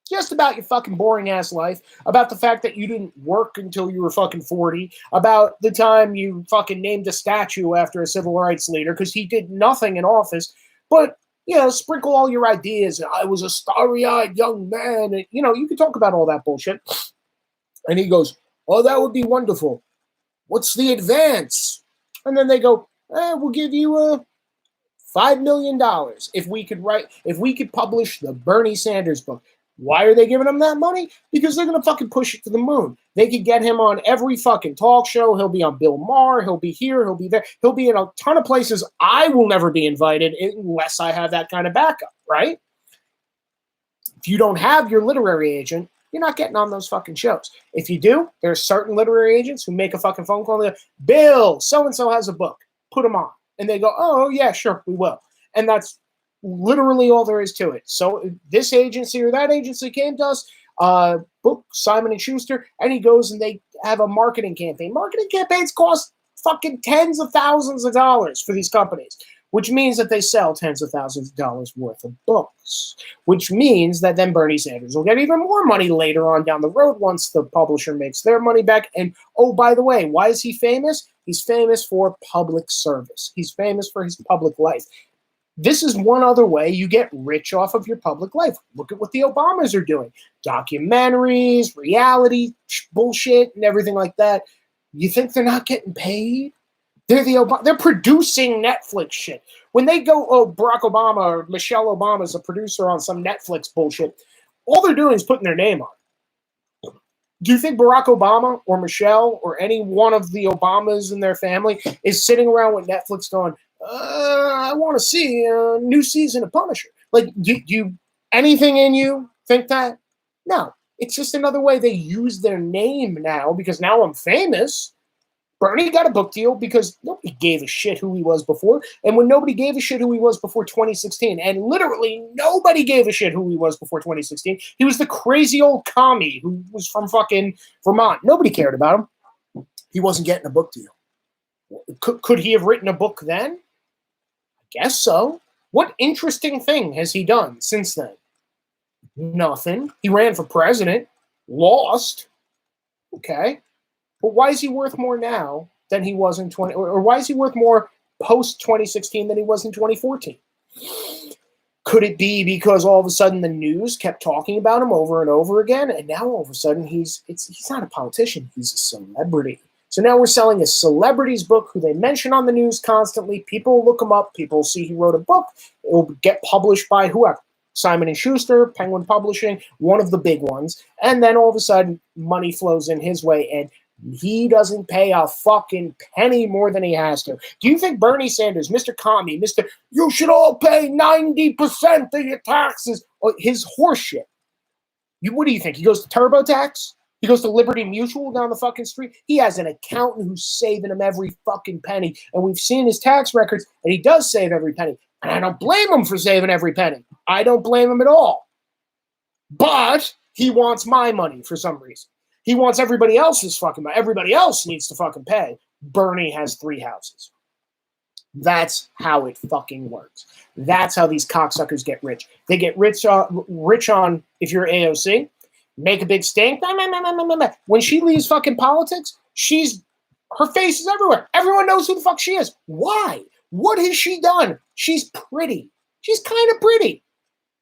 A: Just about your fucking boring ass life, about the fact that you didn't work until you were fucking 40, about the time you fucking named a statue after a civil rights leader because he did nothing in office, but, sprinkle all your ideas. I was a starry-eyed young man. And, you could talk about all that bullshit. And he goes, oh, that would be wonderful. What's the advance? And then they go, we'll give you $5 million if we could publish the Bernie Sanders book. Why are they giving him that money? Because they're going to fucking push it to the moon. They could get him on every fucking talk show. He'll be on Bill Maher. He'll be here. He'll be there. He'll be in a ton of places. I will never be invited unless I have that kind of backup, right? If you don't have your literary agent, you're not getting on those fucking shows. If you do, there's certain literary agents who make a fucking phone call and go, Bill, so-and-so has a book. Put them on. And they go, oh, yeah, sure, we will. And that's literally all there is to it. So this agency or that agency came to us, book Simon & Schuster, and he goes and they have a marketing campaign. Marketing campaigns cost fucking tens of thousands of dollars for these companies, which means that they sell tens of thousands of dollars worth of books, which means that then Bernie Sanders will get even more money later on down the road once the publisher makes their money back. And, oh, by the way, why is he famous? He's famous for public service. He's famous for his public life. This is one other way you get rich off of your public life. Look at what the Obamas are doing. Documentaries, reality bullshit, and everything like that. You think they're not getting paid? They're producing Netflix shit. When they go, oh, Barack Obama or Michelle Obama is a producer on some Netflix bullshit, all they're doing is putting their name on it. Do you think Barack Obama or Michelle or any one of the Obamas in their family is sitting around with Netflix going, I want to see a new season of Punisher? Like, do you anything in you think that? No. It's just another way they use their name now because now I'm famous. Bernie got a book deal because nobody gave a shit who he was before. And when nobody gave a shit who he was before 2016, and literally nobody gave a shit who he was before 2016, he was the crazy old commie who was from fucking Vermont. Nobody cared about him. He wasn't getting a book deal. Could he have written a book then? I guess so. What interesting thing has he done since then? Nothing. He ran for president, lost. Okay. But why is he worth more now than he was in or why is he worth more post 2016 than he was in 2014? Could it be because all of a sudden the news kept talking about him over and over again, and now all of a sudden he's not a politician, he's a celebrity. So now we're selling a celebrity's book who they mention on the news constantly. People look him up. People see he wrote a book. It will get published by whoever. Simon & Schuster, Penguin Publishing, one of the big ones. And then all of a sudden money flows in his way, and he doesn't pay a fucking penny more than he has to. Do you think Bernie Sanders, Mr. Commie, Mr. You should all pay 90% of your taxes, or his horseshit? What do you think? He goes to TurboTax? He goes to Liberty Mutual down the fucking street? He has an accountant who's saving him every fucking penny. And we've seen his tax records, and he does save every penny. And I don't blame him for saving every penny. I don't blame him at all. But he wants my money for some reason. He wants everybody else's fucking money. Everybody else needs to fucking pay. Bernie has 3 houses. That's how it fucking works. That's how these cocksuckers get rich. They get rich on, if you're AOC, make a big stink. When she leaves fucking politics, her face is everywhere. Everyone knows who the fuck she is. Why? What has she done? She's pretty. She's kind of pretty.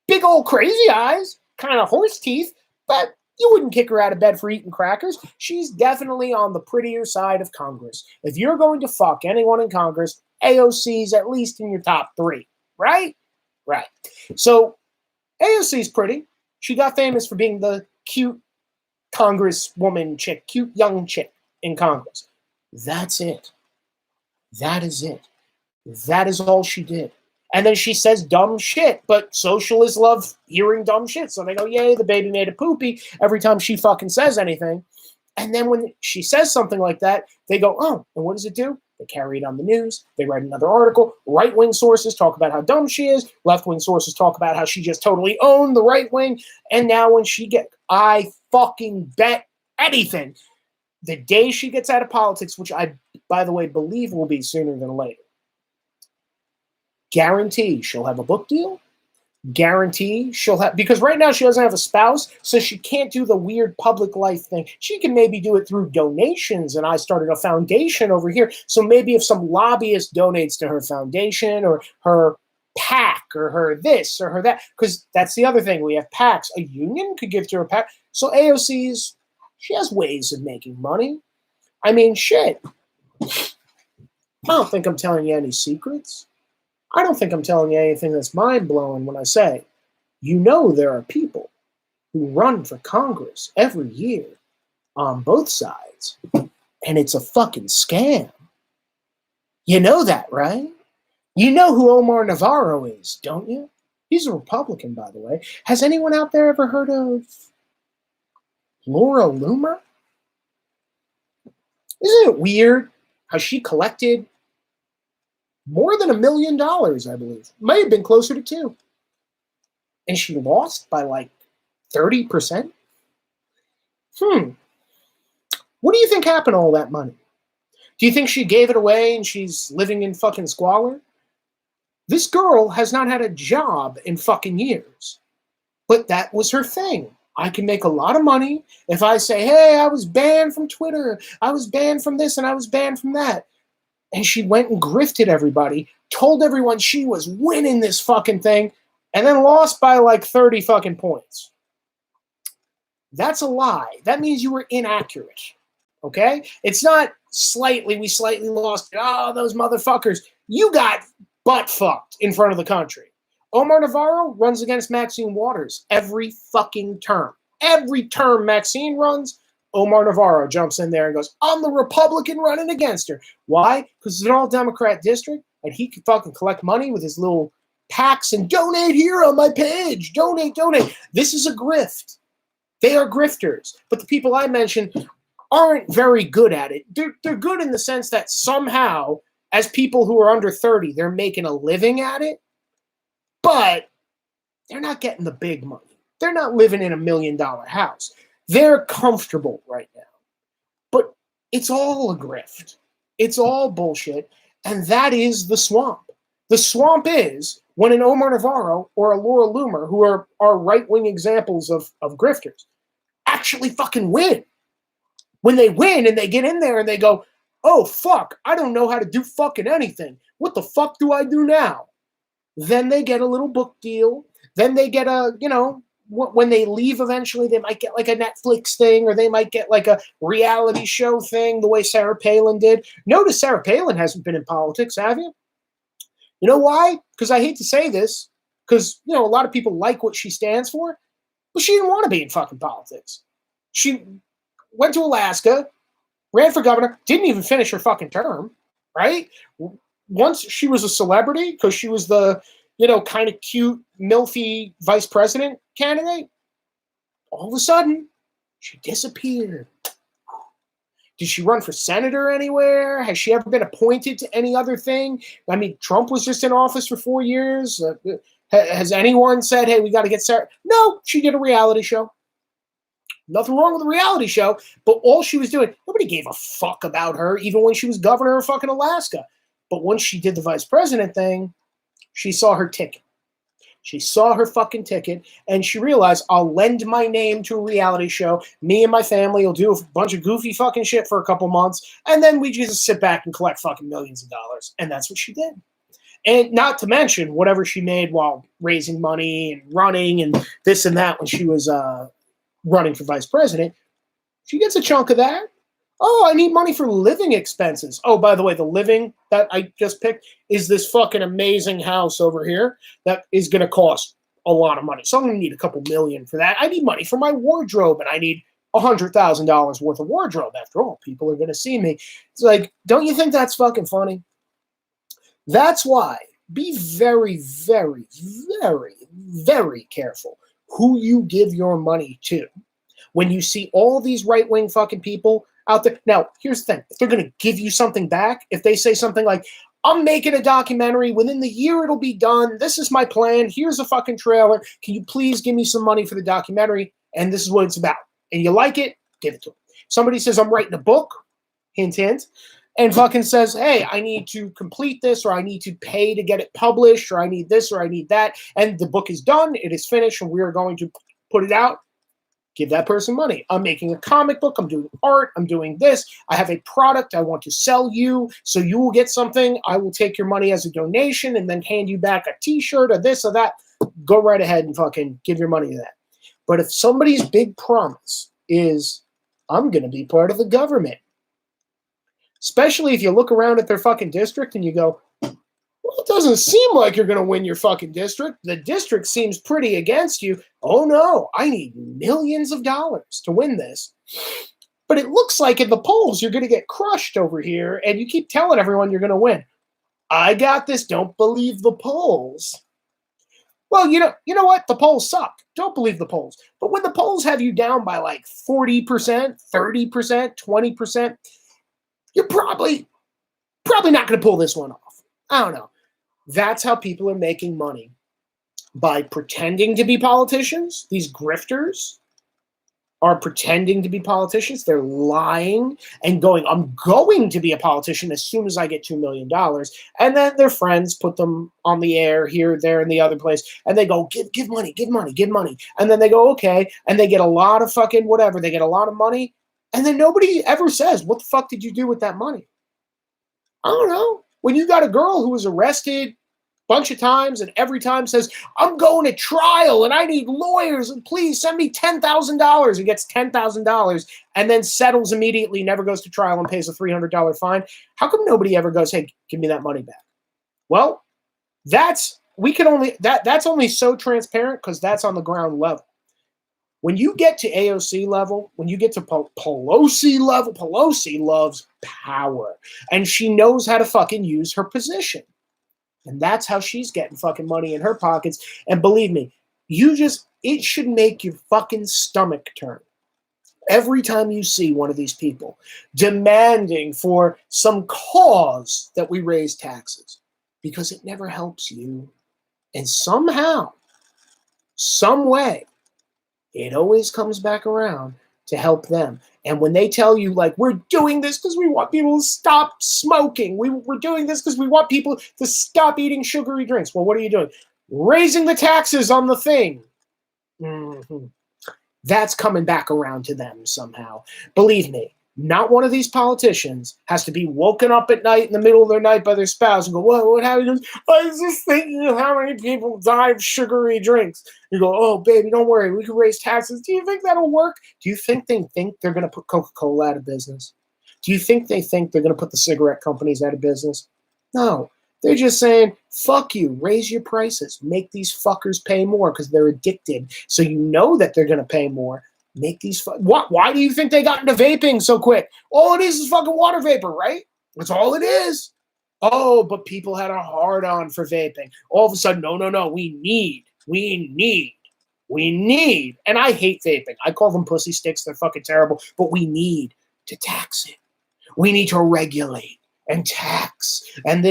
A: Big old crazy eyes, kind of horse teeth, but you wouldn't kick her out of bed for eating crackers. She's definitely on the prettier side of Congress. If you're going to fuck anyone in Congress, AOC's at least in your top 3, right? Right. So AOC's pretty. She got famous for being the cute congresswoman chick, cute young chick in Congress. That's it. That is it. That is all she did. And then she says dumb shit, but socialists love hearing dumb shit. So they go, yay, the baby made a poopy every time she fucking says anything. And then when she says something like that, they go, oh, and what does it do? They carry it on the news. They write another article. Right-wing sources talk about how dumb she is. Left-wing sources talk about how she just totally owned the right wing. And now when I fucking bet anything, the day she gets out of politics, which I, by the way, believe will be sooner than later, guarantee she'll have a book deal. Guarantee she'll have, because right now she doesn't have a spouse, so she can't do the weird public life thing. She can maybe do it through donations, and I started a foundation over here. So maybe if some lobbyist donates to her foundation or her PAC or her this or her that, because that's the other thing. We have PACs. A union could give to her PAC. So AOC's, she has ways of making money. I mean, shit. I don't think I'm telling you any secrets. I don't think I'm telling you anything that's mind-blowing when I say, there are people who run for Congress every year on both sides, and it's a fucking scam. You know that, right? You know who Omar Navarro is, don't you? He's a Republican, by the way. Has anyone out there ever heard of Laura Loomer? Isn't it weird how she collected more than $1 million, I believe? Might have been closer to 2. And she lost by like 30%? What do you think happened to all that money? Do you think she gave it away and she's living in fucking squalor? This girl has not had a job in fucking years. But that was her thing. I can make a lot of money if I say, hey, I was banned from Twitter, I was banned from this, and I was banned from that. And she went and grifted everybody, told everyone she was winning this fucking thing, and then lost by like 30 fucking points. That's a lie. That means you were inaccurate. Okay? It's not we slightly lost. Oh, those motherfuckers. You got butt fucked in front of the country. Omar Navarro runs against Maxine Waters every fucking term. Every term Maxine runs, Omar Navarro jumps in there and goes, I'm the Republican running against her. Why? Because it's an all-Democrat district, and he can fucking collect money with his little PACs and donate here on my page. Donate. This is a grift. They are grifters. But the people I mentioned aren't very good at it. They're good in the sense that somehow, as people who are under 30, they're making a living at it. But they're not getting the big money. They're not living in $1 million house. They're comfortable right now. But it's all a grift. It's all bullshit. And that is the swamp. The swamp is when an Omar Navarro or a Laura Loomer, who are right-wing examples of grifters, actually fucking win. When they win and they get in there and they go, oh, fuck, I don't know how to do fucking anything. What the fuck do I do now? Then they get a little book deal. Then they get when they leave eventually, they might get like a Netflix thing, or they might get like a reality show thing, the way Sarah Palin did. Notice Sarah Palin hasn't been in politics, have you? You know why? Because I hate to say this, because, a lot of people like what she stands for, but she didn't want to be in fucking politics. She went to Alaska, ran for governor, didn't even finish her fucking term, right? Once she was a celebrity because she was the, kind of cute, milfy vice president candidate, all of a sudden, she disappeared. Did she run for senator anywhere? Has she ever been appointed to any other thing? I mean, Trump was just in office for 4 years. Has anyone said, hey, we got to get Sarah? No, she did a reality show. Nothing wrong with a reality show, but all she was doing, nobody gave a fuck about her, even when she was governor of fucking Alaska. But once she did the vice president thing, she saw her ticket. She saw her fucking ticket, and she realized, I'll lend my name to a reality show. Me and my family will do a bunch of goofy fucking shit for a couple months, and then we just sit back and collect fucking millions of dollars. And that's what she did. And not to mention whatever she made while raising money and running and this and that when she was running for vice president. She gets a chunk of that. Oh, I need money for living expenses. Oh, by the way, the living that I just picked is this fucking amazing house over here that is going to cost a lot of money. So I'm going to need a couple million for that. I need money for my wardrobe, and I need $100,000 worth of wardrobe. After all, people are going to see me. It's like, don't you think that's fucking funny? That's why be very, very, very, very careful who you give your money to. When you see all these right-wing fucking people out there. Now, here's the thing. If they're going to give you something back, if they say something like, I'm making a documentary, within the year it'll be done, this is my plan, here's a fucking trailer, can you please give me some money for the documentary, and this is what it's about. And you like it, give it to them. Somebody says, I'm writing a book, hint, hint, and fucking says, hey, I need to complete this, or I need to pay to get it published, or I need this, or I need that, and the book is done, it is finished, and we are going to put it out. Give that person money. I'm making a comic book. I'm doing art. I'm doing this. I have a product I want to sell you, so you will get something. I will take your money as a donation and then hand you back a t-shirt or this or that. Go right ahead and fucking give your money to that. But if somebody's big promise is, I'm going to be part of the government, especially if you look around at their fucking district and you go, Well, it doesn't seem like you're going to win your fucking district. The district seems pretty against you. Oh no, I need millions of dollars to win this. But it looks like in the polls you're going to get crushed over here, and you keep telling everyone you're going to win. I got this. Don't believe the polls. Well, you know what? The polls suck. Don't believe the polls. But when the polls have you down by like 40%, 30%, 20%, you're probably not going to pull this one off. I don't know. That's how people are making money, by pretending to be politicians. These grifters are pretending to be politicians. They're lying and going, I'm going to be a politician as soon as I get $2 million. And then their friends put them on the air here, there, and the other place. And they go, give money, give money, give money. And then they go, okay. And they get a lot of fucking whatever. They get a lot of money. And then nobody ever says, what the fuck did you do with that money? I don't know. When you got a girl who was arrested bunch of times and every time says, I'm going to trial and I need lawyers and please send me $10,000 and gets $10,000 and then settles immediately, never goes to trial and pays a $300 fine. How come nobody ever goes, hey, give me that money back? Well, that's only so transparent because that's on the ground level. When you get to AOC level, when you get to Pelosi level, Pelosi loves power and she knows how to fucking use her position. And that's how she's getting fucking money in her pockets. And believe me, it should make your fucking stomach turn every time you see one of these people demanding for some cause that we raise taxes, because it never helps you. And somehow, some way, it always comes back around to help them. And when they tell you, like, we're doing this because we want people to stop smoking. We're doing this because we want people to stop eating sugary drinks. Well, what are you doing? Raising the taxes on the thing. Mm-hmm. That's coming back around to them somehow. Believe me, not one of these politicians has to be woken up at night in the middle of their night by their spouse and go, what happened? I was just thinking of how many people die of sugary drinks. You go, oh, baby, don't worry. We can raise taxes. Do you think that'll work? Do you think they think they're going to put Coca-Cola out of business? Do you think they think they're going to put the cigarette companies out of business? No. They're just saying, fuck you, raise your prices. Make these fuckers pay more because they're addicted. So you know that they're going to pay more. Make these why do you think they got into vaping so quick? All it is fucking water vapor, right? That's all it is. Oh, but people had a hard on for vaping. All of a sudden, no, we need. And I hate vaping. I call them pussy sticks. They're fucking terrible. But we need to tax it. We need to regulate and tax. And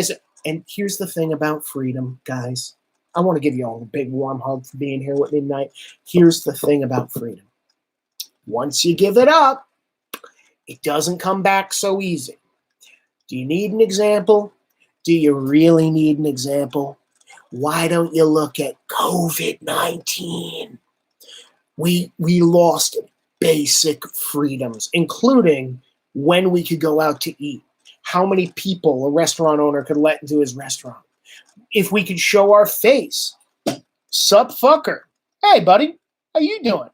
A: here's the thing about freedom, guys. I want to give you all a big warm hug for being here with me tonight. Here's the thing about freedom. Once you give it up, it doesn't come back so easy. Do you need an example? Do you really need an example? Why don't you look at COVID-19? We lost basic freedoms, including when we could go out to eat, how many people a restaurant owner could let into his restaurant, if we could show our face. Sup, fucker? Hey, buddy, how you doing?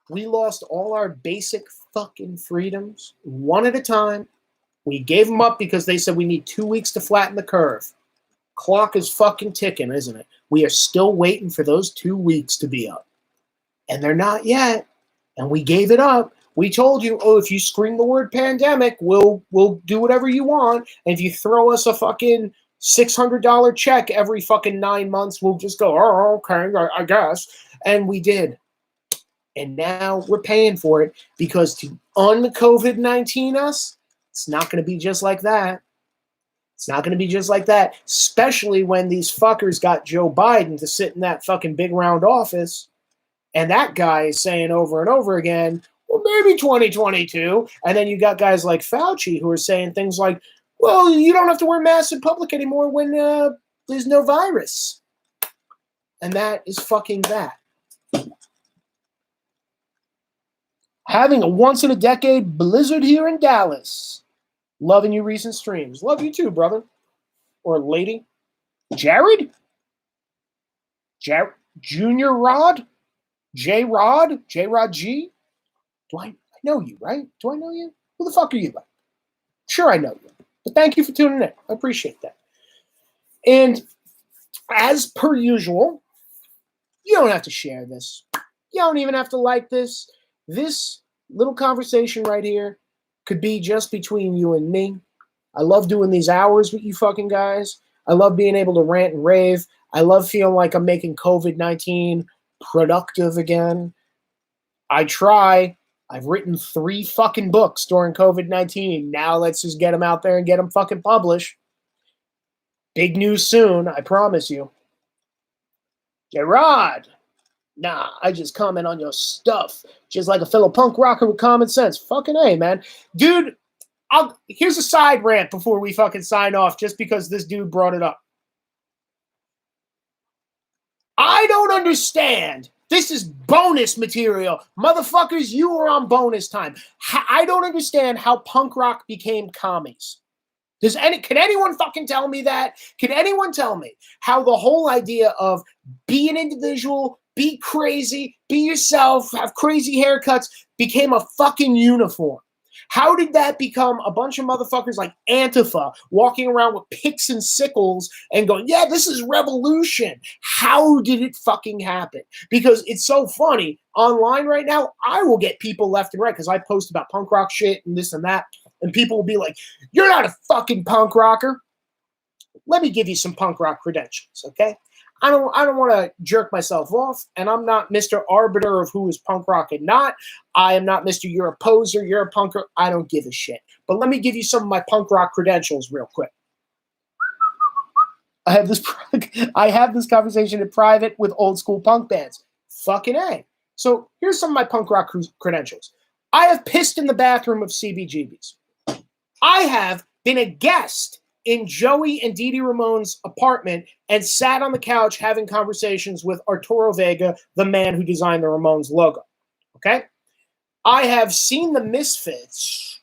A: We lost all our basic fucking freedoms one at a time. We gave them up because they said we need 2 weeks to flatten the curve. Clock is fucking ticking, isn't it? We are still waiting for those 2 weeks to be up. And they're not yet. And we gave it up. We told you, oh, if you scream the word pandemic, we'll do whatever you want. And if you throw us a fucking $600 check every fucking 9 months, we'll just go, oh, okay, I guess. And we did. And now we're paying for it because to un-COVID-19 us, it's not going to be just like that. It's not going to be just like that, especially when these fuckers got Joe Biden to sit in that fucking big round office. And that guy is saying over and over again, well, maybe 2022. And then you got guys like Fauci who are saying things like, well, you don't have to wear masks in public anymore when there's no virus. And that is fucking that. Having a once-in-a-decade blizzard here in Dallas. Loving your recent streams. Love you too, brother. Or lady. Jared? Junior Rod? J-Rod? J-Rod G? I know you, right? Do I know you? Who the fuck are you? Sure I know you. But thank you for tuning in. I appreciate that. And as per usual, you don't have to share this. You don't even have to like this. This little conversation right here could be just between you and me. I love doing these hours with you fucking guys. I love being able to rant and rave. I love feeling like I'm making COVID-19 productive again. I try. I've written 3 fucking books during COVID-19. Now let's just get them out there and get them fucking published. Big news soon, I promise you. Gerard. Nah, I just comment on your stuff. Just like a fellow punk rocker with common sense. Fucking A, man. Dude, here's a side rant before we fucking sign off, just because this dude brought it up. I don't understand. This is bonus material. Motherfuckers, you are on bonus time. I don't understand how punk rock became commies. Can anyone fucking tell me that? Can anyone tell me how the whole idea of be an individual, be crazy, be yourself, have crazy haircuts became a fucking uniform? How did that become a bunch of motherfuckers like Antifa walking around with picks and sickles and going, yeah, this is revolution? How did it fucking happen? Because it's so funny. Online right now, I will get people left and right because I post about punk rock shit and this and that. And people will be like, you're not a fucking punk rocker. Let me give you some punk rock credentials, okay? I don't want to jerk myself off, and I'm not Mr. Arbiter of who is punk rock and not. I am not Mr. You're a poser, you're a punker. I don't give a shit. But let me give you some of my punk rock credentials real quick. I have this conversation in private with old school punk bands. Fucking A. So here's some of my punk rock credentials. I have pissed in the bathroom of CBGB's. I have been a guest in Joey and Dee Dee Ramone's apartment and sat on the couch having conversations with Arturo Vega, the man who designed the Ramones logo. Okay? I have seen the Misfits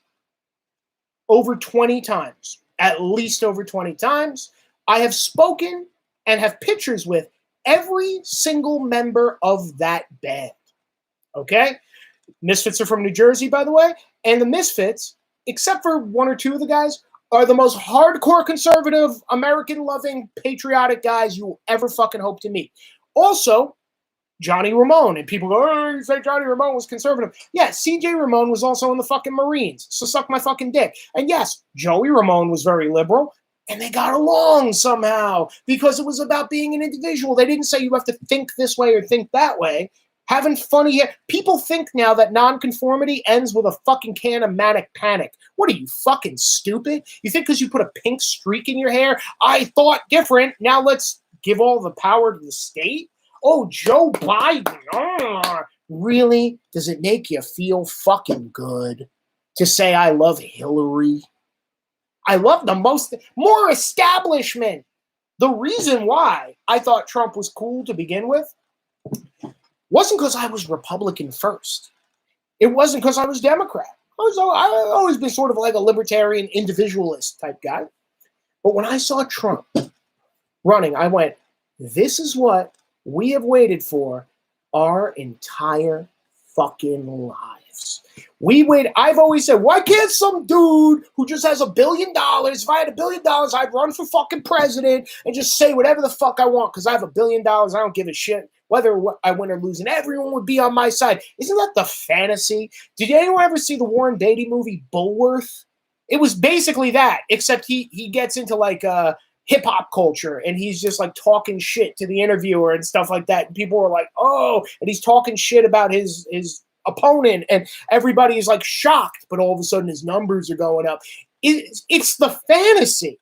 A: over 20 times, at least over 20 times. I have spoken and have pictures with every single member of that band. Okay? Misfits are from New Jersey, by the way, and the Misfits, except for 1 or 2 of the guys, are the most hardcore conservative, American-loving, patriotic guys you will ever fucking hope to meet. Also, Johnny Ramone. And people go, oh, you say Johnny Ramone was conservative. Yeah, CJ Ramone was also in the fucking Marines, so suck my fucking dick. And yes, Joey Ramone was very liberal, and they got along somehow because it was about being an individual. They didn't say you have to think this way or think that way. Having funny hair. People think now that nonconformity ends with a fucking can of manic panic. What are you, fucking stupid? You think because you put a pink streak in your hair, I thought different, now let's give all the power to the state? Oh, Joe Biden. Really? Does it make you feel fucking good to say I love Hillary? I love more establishment. The reason why I thought Trump was cool to begin with wasn't because I was Republican first. It wasn't because I was Democrat. I've always been sort of like a libertarian individualist type guy. But when I saw Trump running, I went, this is what we have waited for our entire fucking lives. I've always said, why can't some dude who just has $1 billion, if I had $1 billion, I'd run for fucking president and just say whatever the fuck I want because I have $1 billion. I don't give a shit whether I win or lose, and everyone would be on my side. Isn't that the fantasy? Did anyone ever see the Warren Beatty movie Bulworth? It was basically that, except he gets into like hip hop culture and he's just like talking shit to the interviewer and stuff like that. And people are like, oh, and he's talking shit about his opponent, and everybody is like shocked, but all of a sudden his numbers are going up. It's the fantasy.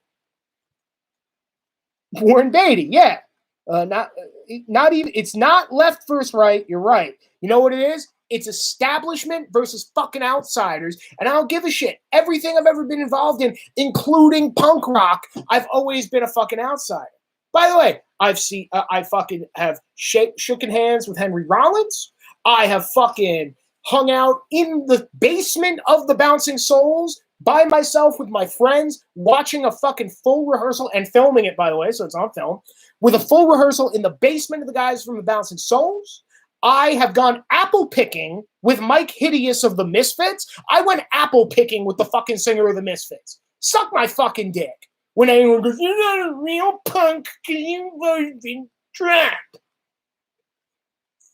A: Warren Beatty, yeah. Not even. It's not left versus right. You're right. You know what it is? It's establishment versus fucking outsiders. And I don't give a shit. Everything I've ever been involved in, including punk rock, I've always been a fucking outsider. By the way, I fucking have shooken hands with Henry Rollins. I have fucking hung out in the basement of the Bouncing Souls by myself with my friends, watching a fucking full rehearsal and filming it, by the way, so it's on film, with a full rehearsal in the basement of the guys from the Bouncing Souls. I have gone apple picking with Mike Hideous of the Misfits. I went apple picking with the fucking singer of the Misfits. Suck my fucking dick. when anyone goes, "You're not a real punk because you've always been trapped."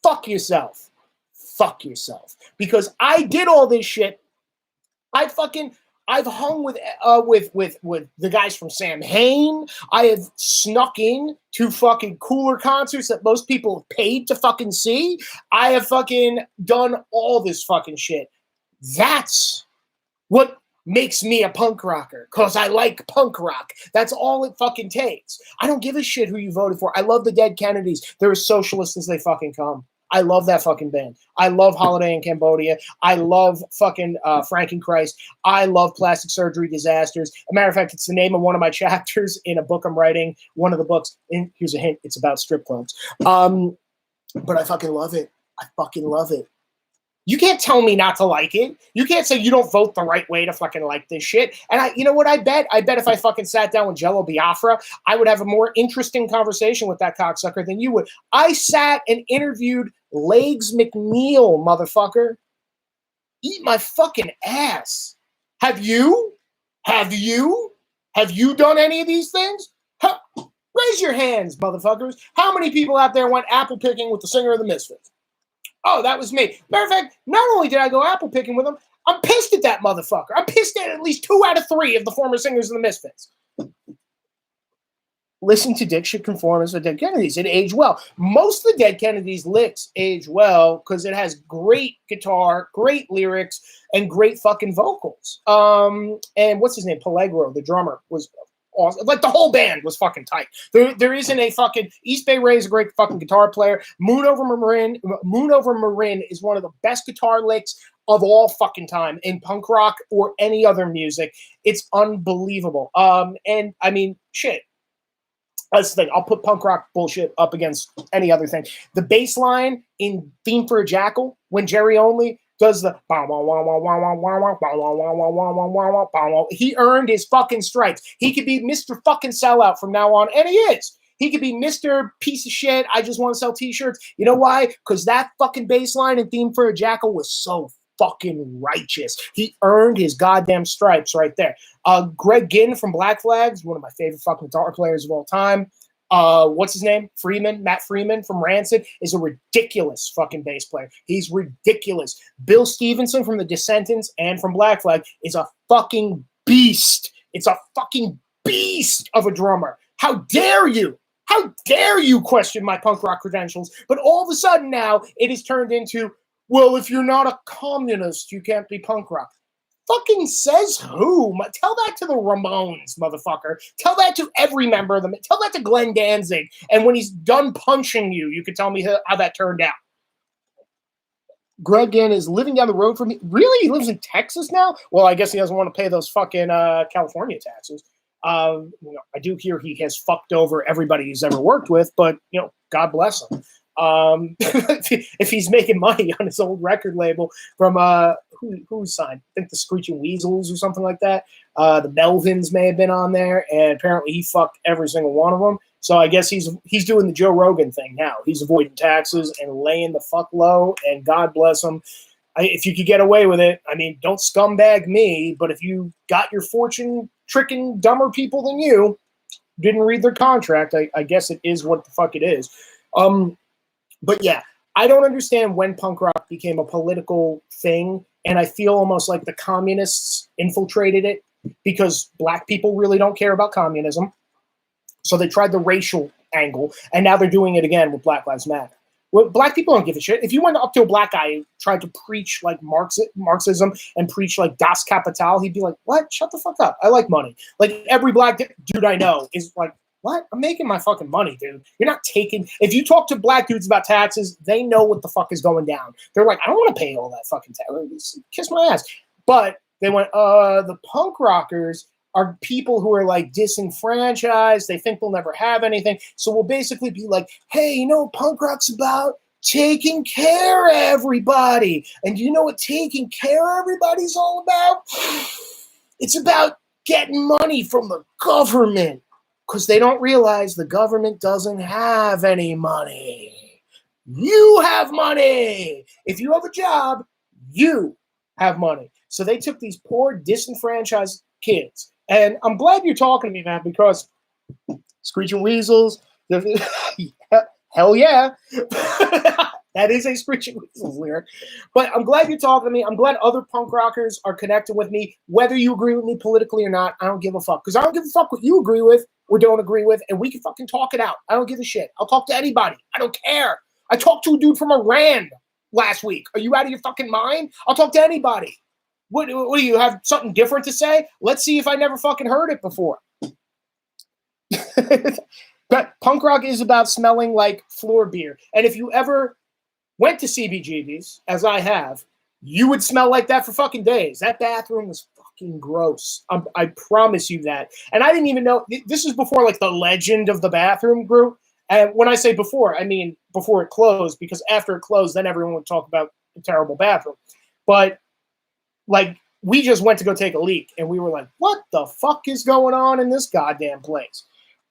A: Fuck yourself. Fuck yourself. Because I did all this shit. I've hung with the guys from Sam Hain. I have snuck in to fucking cooler concerts that most people have paid to fucking see. I have fucking done all this fucking shit. That's what makes me a punk rocker, because I like punk rock. That's all it fucking takes. I don't give a shit who you voted for. I love the Dead Kennedys. They're as socialist as they fucking come. I love that fucking band. I love Holiday in Cambodia. I love fucking Frankenchrist. I love Plastic Surgery Disasters. As a matter of fact, it's the name of one of my chapters in a book I'm writing. One of the books, and here's a hint, it's about strip clubs. But I fucking love it. I fucking love it. You can't tell me not to like it. You can't say you don't vote the right way to fucking like this shit. And you know what I bet? I bet if I fucking sat down with Jello Biafra, I would have a more interesting conversation with that cocksucker than you would. I sat and interviewed Legs McNeil, motherfucker. Eat my fucking ass. Have you? Have you? Have you done any of these things? Huh. Raise your hands, motherfuckers. How many people out there went apple picking with the singer of the Misfits? Oh, that was me. Matter of fact, not only did I go apple picking with him, I'm pissed at that motherfucker. I'm pissed at least 2 out of 3 of the former singers of the Misfits. Listen to Dick Shit Conformance with Dead Kennedys. It aged well. Most of the Dead Kennedys licks age well because it has great guitar, great lyrics, and great fucking vocals. And what's his name? Pelegro, the drummer, was awesome. Like, the whole band was fucking tight. There isn't a fucking East Bay Ray is a great fucking guitar player. Moon Over Marin is one of the best guitar licks of all fucking time in punk rock or any other music. It's unbelievable. And I mean, shit. That's the thing. I'll put punk rock bullshit up against any other thing. The bass line in Theme for a Jackal, when Jerry Only does the he earned his fucking stripes. He could be Mr. fucking sellout from now on, and he is. He could be Mr. Piece of Shit. I just want to sell t-shirts. You know why? Because that fucking bass line in Theme for a Jackal was so fucking righteous. He earned his goddamn stripes right there. Greg Ginn from Black Flag is one of my favorite fucking guitar players of all time. What's his name? Matt Freeman from Rancid is a ridiculous fucking bass player. He's ridiculous. Bill Stevenson from the Descendants and from Black Flag is a fucking beast. It's a fucking beast of a drummer. How dare you? How dare you question my punk rock credentials? But all of a sudden now it is turned into, well, if you're not a communist, you can't be punk rock. Fucking says who? Tell that to the Ramones, motherfucker. Tell that to every member of them. Tell that to Glenn Danzig. And when he's done punching you, you can tell me how that turned out. Greg Ginn is living down the road from me. Really? He lives in Texas now? Well, I guess he doesn't want to pay those fucking California taxes. I do hear he has fucked over everybody he's ever worked with, but, God bless him. If he's making money on his old record label from who signed? I think the Screeching Weasels or something like that. The Melvins may have been on there, and apparently he fucked every single one of them. So I guess he's doing the Joe Rogan thing now. He's avoiding taxes and laying the fuck low, and God bless him. If you could get away with it, I mean, don't scumbag me, but if you got your fortune tricking dumber people than you, didn't read their contract, I guess it is what the fuck it is. But yeah, I don't understand when punk rock became a political thing, and I feel almost like the communists infiltrated it because black people really don't care about communism. So they tried the racial angle, and now they're doing it again with Black Lives Matter. Well, black people don't give a shit. If you went up to a black guy who tried to preach like Marxism and preach like Das Kapital, he'd be like, what? Shut the fuck up. I like money. Like every black dude I know is like, what? I'm making my fucking money, dude. You're not taking... If you talk to black dudes about taxes, they know what the fuck is going down. They're like, I don't want to pay all that fucking tax. Kiss my ass. But they went, the punk rockers are people who are like disenfranchised. They think they'll never have anything. So we'll basically be like, hey, punk rock's about taking care of everybody. And you know what taking care of everybody's all about? It's about getting money from the government. Because they don't realize the government doesn't have any money. You have money. If you have a job, you have money. So they took these poor, disenfranchised kids. And I'm glad you're talking to me, man, because Screeching Weasels, hell yeah. That is a Screeching Weasels lyric. But I'm glad you're talking to me. I'm glad other punk rockers are connected with me. Whether you agree with me politically or not, I don't give a fuck. Because I don't give a fuck what you agree with or don't agree with, and we can fucking talk it out. I don't give a shit. I'll talk to anybody. I don't care. I talked to a dude from Iran last week. Are you out of your fucking mind? I'll talk to anybody. What do you have something different to say? Let's see if I never fucking heard it before. But punk rock is about smelling like floor beer. And if you ever went to CBGB's, as I have, you would smell like that for fucking days. That bathroom was fucking gross. I promise you that. And I didn't even know. This is before like the legend of the bathroom grew. And when I say before, I mean before it closed, because after it closed, then everyone would talk about the terrible bathroom. But like, we just went to go take a leak, and we were like, what the fuck is going on in this goddamn place?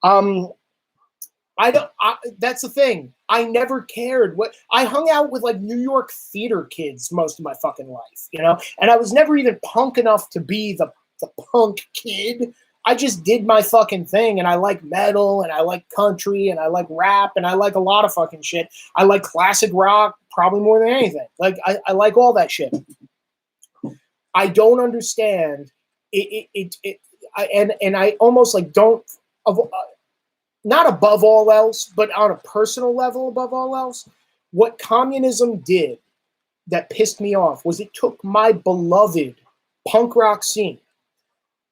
A: That's the thing. I never cared. I hung out with like New York theater kids most of my fucking life, you know? And I was never even punk enough to be the punk kid. I just did my fucking thing, and I like metal, and I like country, and I like rap, and I like a lot of fucking shit. I like classic rock probably more than anything. Like, I like all that shit. I don't understand and I almost like don't, not above all else, but on a personal level above all else, what communism did that pissed me off was it took my beloved punk rock scene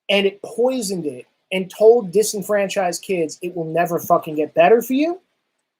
A: and it poisoned it and told disenfranchised kids it will never fucking get better for you,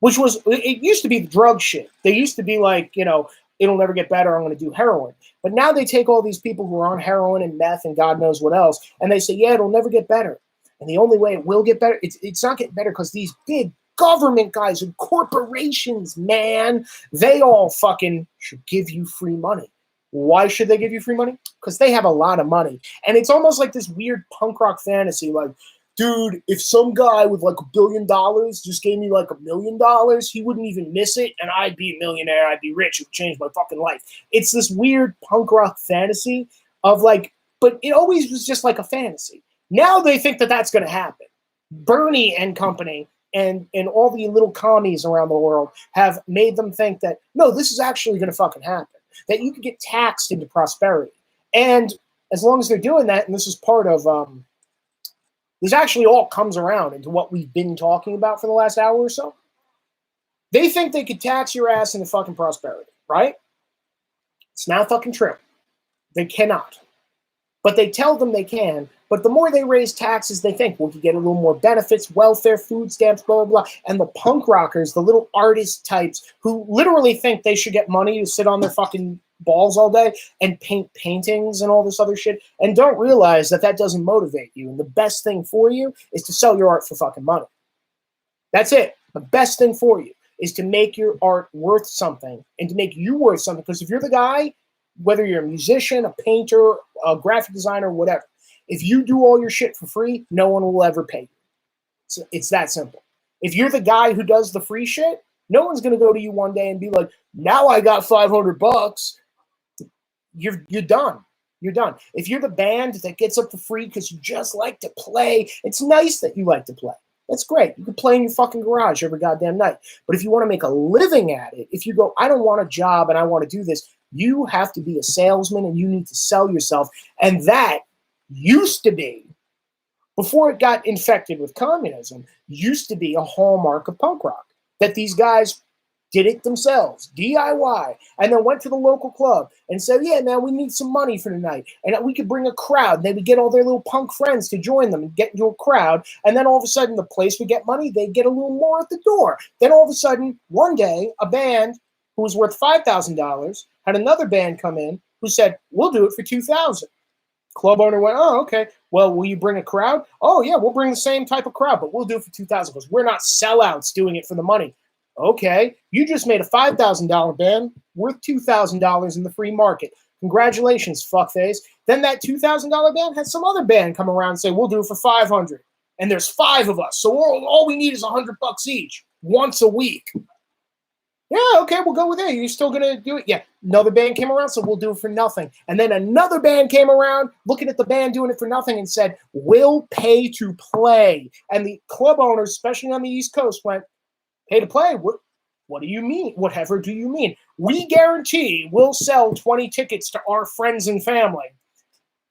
A: which was, it used to be the drug shit. They used to be like, you know, it'll never get better, I'm going to do heroin. But now they take all these people who are on heroin and meth and God knows what else, and they say, yeah, it'll never get better. And the only way it will get better, it's not getting better because these big government guys and corporations, man, they all fucking should give you free money. Why should they give you free money? Because they have a lot of money. And it's almost like this weird punk rock fantasy, like, dude, if some guy with like $1 billion just gave me like $1 million, he wouldn't even miss it, and I'd be a millionaire, I'd be rich, it would change my fucking life. It's this weird punk rock fantasy of like, but it always was just like a fantasy. Now they think that that's going to happen. Bernie and company and all the little commies around the world have made them think that, no, this is actually going to fucking happen, that you can get taxed into prosperity. And as long as they're doing that, and this is part of, this actually all comes around into what we've been talking about for the last hour or so. They think they could tax your ass into fucking prosperity, right? It's not fucking true. They cannot. But they tell them they can. But the more they raise taxes, they think, well, you get a little more benefits, welfare, food stamps, blah, blah, blah. And the punk rockers, the little artist types who literally think they should get money to sit on their fucking balls all day and paint paintings and all this other shit, and don't realize that that doesn't motivate you. And the best thing for you is to sell your art for fucking money. That's it. The best thing for you is to make your art worth something and to make you worth something. Because if you're the guy, whether you're a musician, a painter, a graphic designer, whatever, if you do all your shit for free, no one will ever pay you. It's that simple. If you're the guy who does the free shit, no one's going to go to you one day and be like, now I got $500. You're done. You're done. If you're the band that gets up for free because you just like to play, it's nice that you like to play. That's great. You can play in your fucking garage every goddamn night. But if you want to make a living at it, if you go, I don't want a job and I want to do this, you have to be a salesman and you need to sell yourself. And that used to be, before it got infected with communism, used to be a hallmark of punk rock. That these guys did it themselves, DIY, and then went to the local club and said, yeah, man, we need some money for tonight. And we could bring a crowd. And they would get all their little punk friends to join them and get into a crowd. And then all of a sudden, the place would get money. They'd get a little more at the door. Then all of a sudden, one day, a band who was worth $5,000 had another band come in who said, we'll do it for $2,000. Club owner went, oh, okay. Well, will you bring a crowd? Oh, yeah, we'll bring the same type of crowd, but we'll do it for $2,000 because we're not sellouts doing it for the money. Okay, you just made a $5,000 band worth $2,000 in the free market. Congratulations, fuckface. Then that $2,000 band had some other band come around and say, we'll do it for $500. And there's 5 of us. So all we need is $100 each once a week. Yeah, okay, we'll go with it. You're still going to do it? Yeah. Another band came around, so we'll do it for nothing. And then another band came around, looking at the band doing it for nothing, and said, we'll pay to play. And the club owners, especially on the East Coast, went, pay to play? What do you mean? Whatever do you mean? We guarantee we'll sell 20 tickets to our friends and family,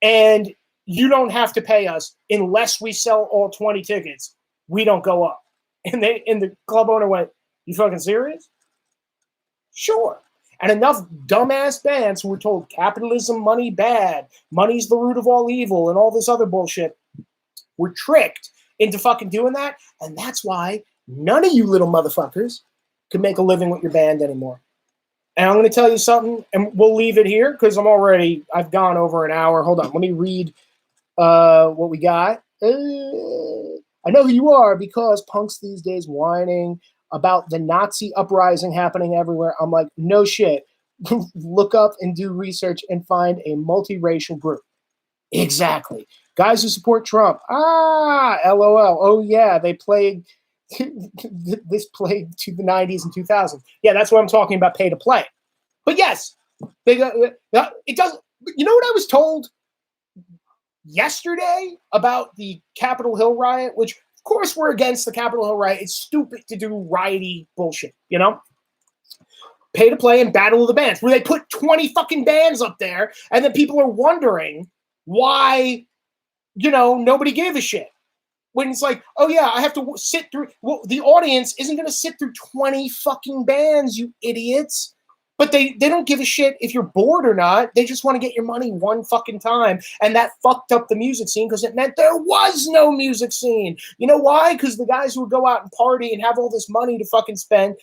A: and you don't have to pay us unless we sell all 20 tickets. We don't go up. And the club owner went, you fucking serious? Sure. And enough dumbass bands who were told capitalism, money bad, money's the root of all evil, and all this other bullshit were tricked into fucking doing that. And that's why none of you little motherfuckers can make a living with your band anymore. And I'm going to tell you something, and we'll leave it here because I've gone over an hour. Hold on. Let me read what we got. I know who you are because punks these days whining about the Nazi uprising happening everywhere. I'm like, no shit. Look up and do research and find a multiracial group. Exactly. Guys who support Trump. LOL. Oh, yeah, they played this played to the 90s and 2000s. Yeah, that's what I'm talking about, pay to play. But yes, it does. You know what I was told yesterday about the Capitol Hill riot, which, of course, we're against the Capitol Hill riot. It's stupid to do righty bullshit, you know? Pay to play and Battle of the Bands, where they put 20 fucking bands up there, and then people are wondering why, nobody gave a shit. When it's like, oh yeah, I have to sit through. Well, the audience isn't going to sit through 20 fucking bands, you idiots. But they don't give a shit if you're bored or not. They just want to get your money one fucking time. And that fucked up the music scene because it meant there was no music scene. You know why? Because the guys who would go out and party and have all this money to fucking spend,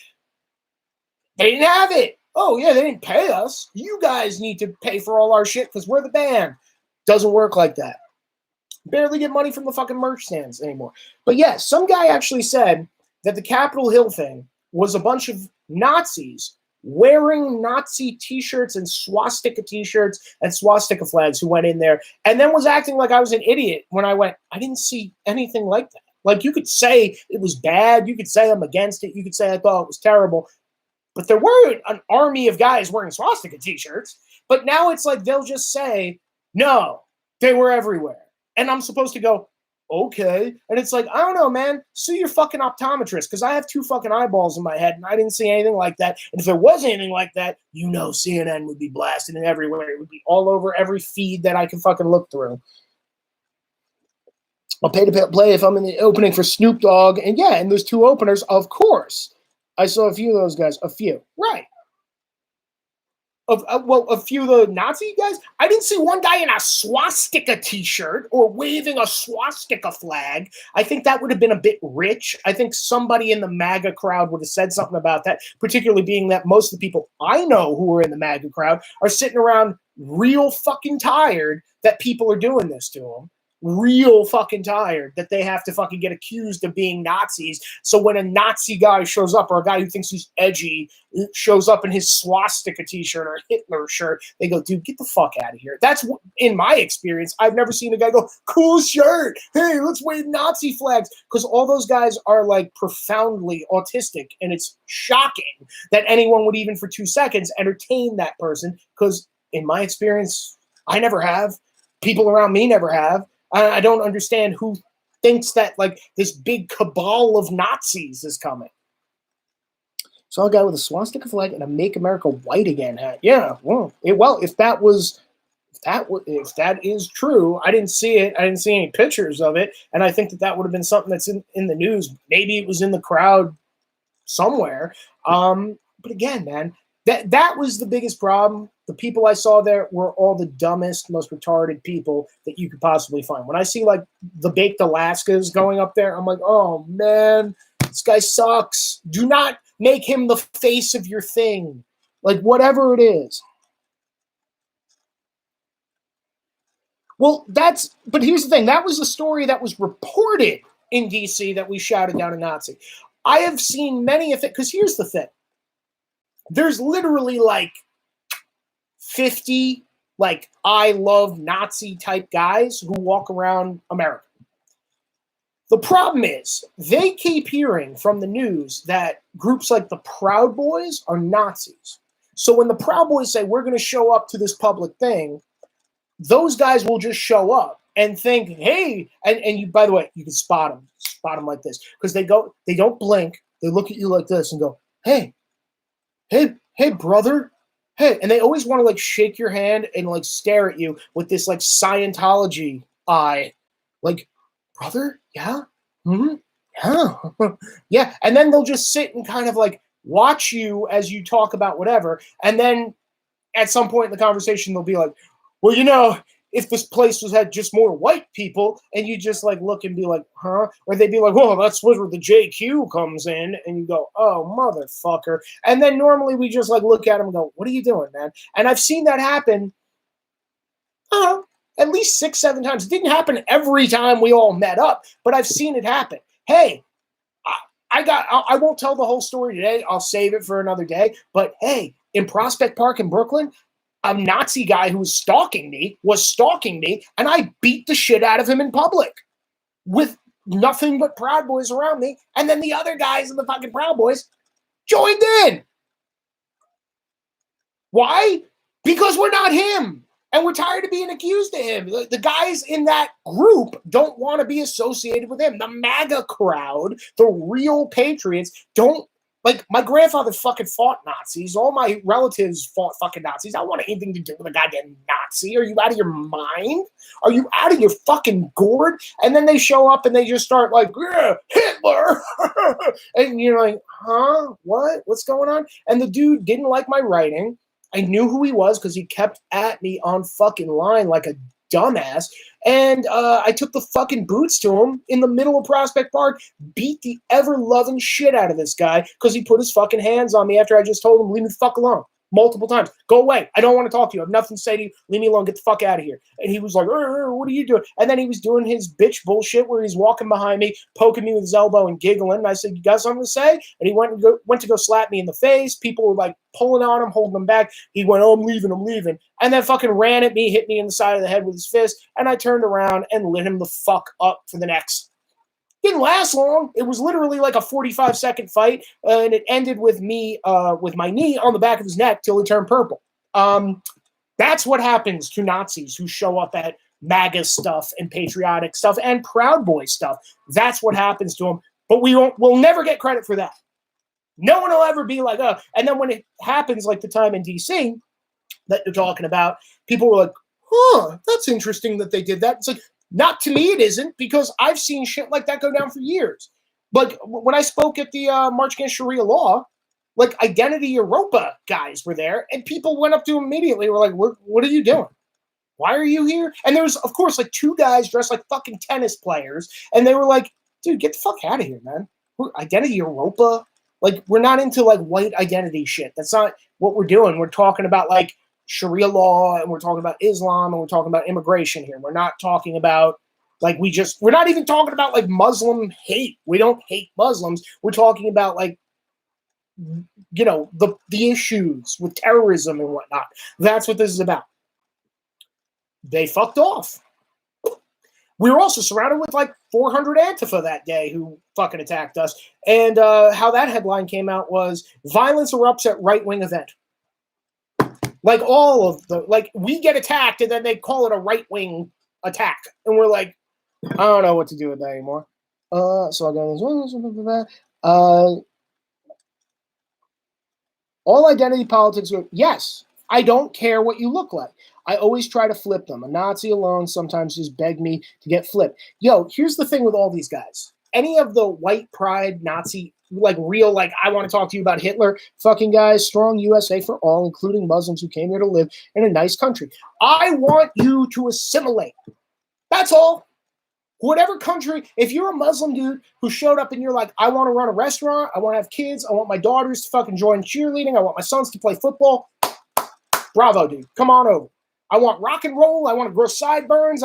A: they didn't have it. Oh yeah, they didn't pay us. You guys need to pay for all our shit because we're the band. Doesn't work like that. Barely get money from the fucking merch stands anymore. But yeah, some guy actually said that the Capitol Hill thing was a bunch of Nazis wearing Nazi t-shirts and swastika t-shirts and swastika flags who went in there and then was acting like I was an idiot when I went, I didn't see anything like that. Like, you could say it was bad. You could say I'm against it. You could say I thought it was terrible. But there were an army of guys wearing swastika t-shirts. But now it's like they'll just say, no, they were everywhere. And I'm supposed to go, okay. And it's like, I don't know, man. Sue your fucking optometrist because I have 2 fucking eyeballs in my head and I didn't see anything like that. And if there was anything like that, CNN would be blasted and everywhere. It would be all over every feed that I can fucking look through. I'll pay to play if I'm in the opening for Snoop Dogg. And yeah, and there's 2 openers, of course. I saw a few of those guys. A few. Right. A few of the Nazi guys. I didn't see one guy in a swastika t-shirt or waving a swastika flag. I think that would have been a bit rich. I think somebody in the MAGA crowd would have said something about that, particularly being that most of the people I know who are in the MAGA crowd are sitting around real fucking tired that people are doing this to them. Real fucking tired that they have to fucking get accused of being Nazis. So when a Nazi guy shows up or a guy who thinks he's edgy shows up in his swastika t-shirt or Hitler shirt, they go, dude, get the fuck out of here. That's in my experience. I've never seen a guy go, cool shirt. Hey, let's wave Nazi flags. Because all those guys are like profoundly autistic. And it's shocking that anyone would even for 2 seconds entertain that person. Because in my experience, I never have. People around me never have. I don't understand who thinks that like this big cabal of Nazis is coming. Saw a guy with a swastika flag and a "Make America White Again" hat. Yeah, if that is true, I didn't see it. I didn't see any pictures of it, and I think that would have been something that's in the news. Maybe it was in the crowd somewhere. But again, man, that was the biggest problem. The people I saw there were all the dumbest, most retarded people that you could possibly find. When I see like the Baked Alaskas going up there, I'm like, oh man, this guy sucks. Do not make him the face of your thing. Like whatever it is. Well, but here's the thing. That was a story that was reported in DC that we shouted down a Nazi. I have seen many of it, because here's the thing. There's literally like 50 like I love Nazi type guys who walk around America. The problem is they keep hearing from the news that groups like the Proud Boys are Nazis. So when the Proud Boys say we're going to show up to this public thing, those guys will just show up and think, hey, and you, by the way, you can spot them like this, because they don't blink, they look at you like this and go, hey, brother, hey, and they always want to like shake your hand and like stare at you with this like Scientology eye, like, brother, yeah, mm-hmm. Yeah, yeah, and then they'll just sit and kind of like watch you as you talk about whatever, and then at some point in the conversation they'll be like, well, if this place had just more white people, and you just like look and be like, huh? Or they'd be like, well, that's where the JQ comes in, and you go, oh, motherfucker. And then normally we just like look at them and go, what are you doing, man? And I've seen that happen, at least 6-7 times. It didn't happen every time we all met up, but I've seen it happen. Hey, I won't tell the whole story today. I'll save it for another day. But hey, in Prospect Park in Brooklyn, a Nazi guy who was stalking me, and I beat the shit out of him in public with nothing but Proud Boys around me. And then the other guys in the fucking Proud Boys joined in. Why? Because we're not him. And we're tired of being accused of him. The guys in that group don't want to be associated with him. The MAGA crowd, the real patriots, don't. Like, my grandfather fucking fought Nazis. All my relatives fought fucking Nazis. I don't want anything to do with a goddamn Nazi. Are you out of your mind? Are you out of your fucking gourd? And then they show up and they just start like, yeah, Hitler. And you're like, huh? What? What's going on? And the dude didn't like my writing. I knew who he was because he kept at me on fucking line like a dumbass. And I took the fucking boots to him in the middle of Prospect Park, beat the ever-loving shit out of this guy because he put his fucking hands on me after I just told him, leave me the fuck alone. Multiple times. Go away. I don't want to talk to you. I have nothing to say to you. Leave me alone. Get the fuck out of here. And he was like, what are you doing? And then he was doing his bitch bullshit where he's walking behind me, poking me with his elbow and giggling. And I said, you got something to say? And he went to go slap me in the face. People were like pulling on him, holding him back. He went, oh, I'm leaving. And then fucking ran at me, hit me in the side of the head with his fist. And I turned around and lit him the fuck up for the next. Didn't last long. It was literally like a 45-second fight, and it ended with me with my knee on the back of his neck till he turned purple. That's what happens to Nazis who show up at MAGA stuff and patriotic stuff and Proud Boy stuff. That's what happens to them. But we'll never get credit for that. No one will ever be like, oh. And then when it happens, like the time in D.C. that you're talking about, people were like, huh, that's interesting that they did that. It's like, not to me, it isn't, because I've seen shit like that go down for years. Like when I spoke at the March Against Sharia Law, like Identity Europa guys were there, and people went up to him immediately. Were like, "What are you doing? Why are you here?" And there was, of course, like 2 guys dressed like fucking tennis players, and they were like, "Dude, get the fuck out of here, man. We're Identity Europa. Like, we're not into like white identity shit. That's not what we're doing. We're talking about like Sharia law, and we're talking about Islam, and we're talking about immigration here. We're not talking about like we're not even talking about like Muslim hate. We don't hate Muslims. We're talking about like, the issues with terrorism and whatnot. That's what this is about. They fucked off. We were also surrounded with like 400 Antifa that day who fucking attacked us. And how that headline came out was, violence erupts at right-wing event. Like all of we get attacked and then they call it a right-wing attack. And we're like, I don't know what to do with that anymore. So I got this one. All identity politics are, yes, I don't care what you look like. I always try to flip them. A Nazi alone sometimes just beg me to get flipped. Yo, here's the thing with all these guys. Any of the white pride Nazi, like real, like I want to talk to you about Hitler fucking guys, strong USA for all, including Muslims who came here to live in a nice country. I want you to assimilate. That's all. Whatever country, if you're a Muslim dude who showed up and you're like, I want to run a restaurant, I want to have kids, I want my daughters to fucking join cheerleading, I want my sons to play football, bravo, dude. Come on over. I want rock and roll. I want to grow sideburns.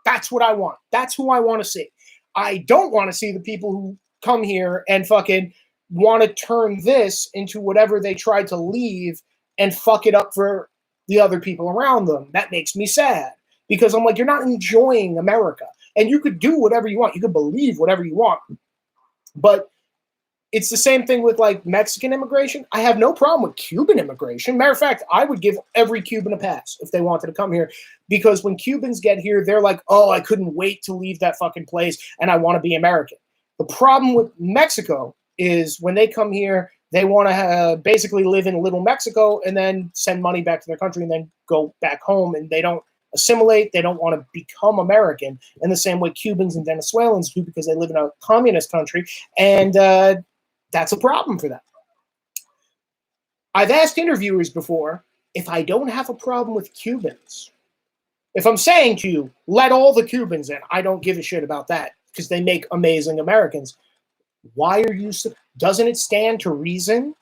A: That's what I want. That's who I want to see. I don't want to see the people who come here and fucking want to turn this into whatever they tried to leave and fuck it up for the other people around them. That makes me sad because I'm like, you're not enjoying America. And you could do whatever you want. You could believe whatever you want. But it's the same thing with like Mexican immigration. I have no problem with Cuban immigration. Matter of fact, I would give every Cuban a pass if they wanted to come here, because when Cubans get here, they're like, oh, I couldn't wait to leave that fucking place and I want to be American. The problem with Mexico is when they come here, they want to basically live in Little Mexico and then send money back to their country and then go back home, and they don't assimilate. They don't want to become American in the same way Cubans and Venezuelans do, because they live in a communist country, and that's a problem for them. I've asked interviewers before, if I don't have a problem with Cubans, if I'm saying to you, let all the Cubans in, I don't give a shit about that because they make amazing Americans. Why are you, doesn't it stand to reason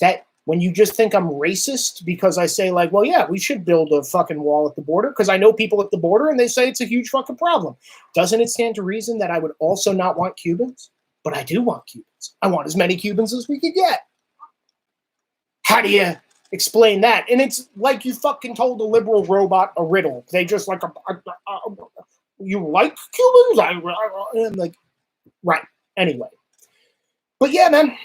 A: that when you just think I'm racist because I say like, well, yeah, we should build a fucking wall at the border because I know people at the border and they say it's a huge fucking problem. Doesn't it stand to reason that I would also not want Cubans? But I do want Cubans. I want as many Cubans as we could get. How do you explain that? And it's like you fucking told a liberal robot a riddle. They just like, you like Cubans? I'm like, right. Anyway. But yeah, man.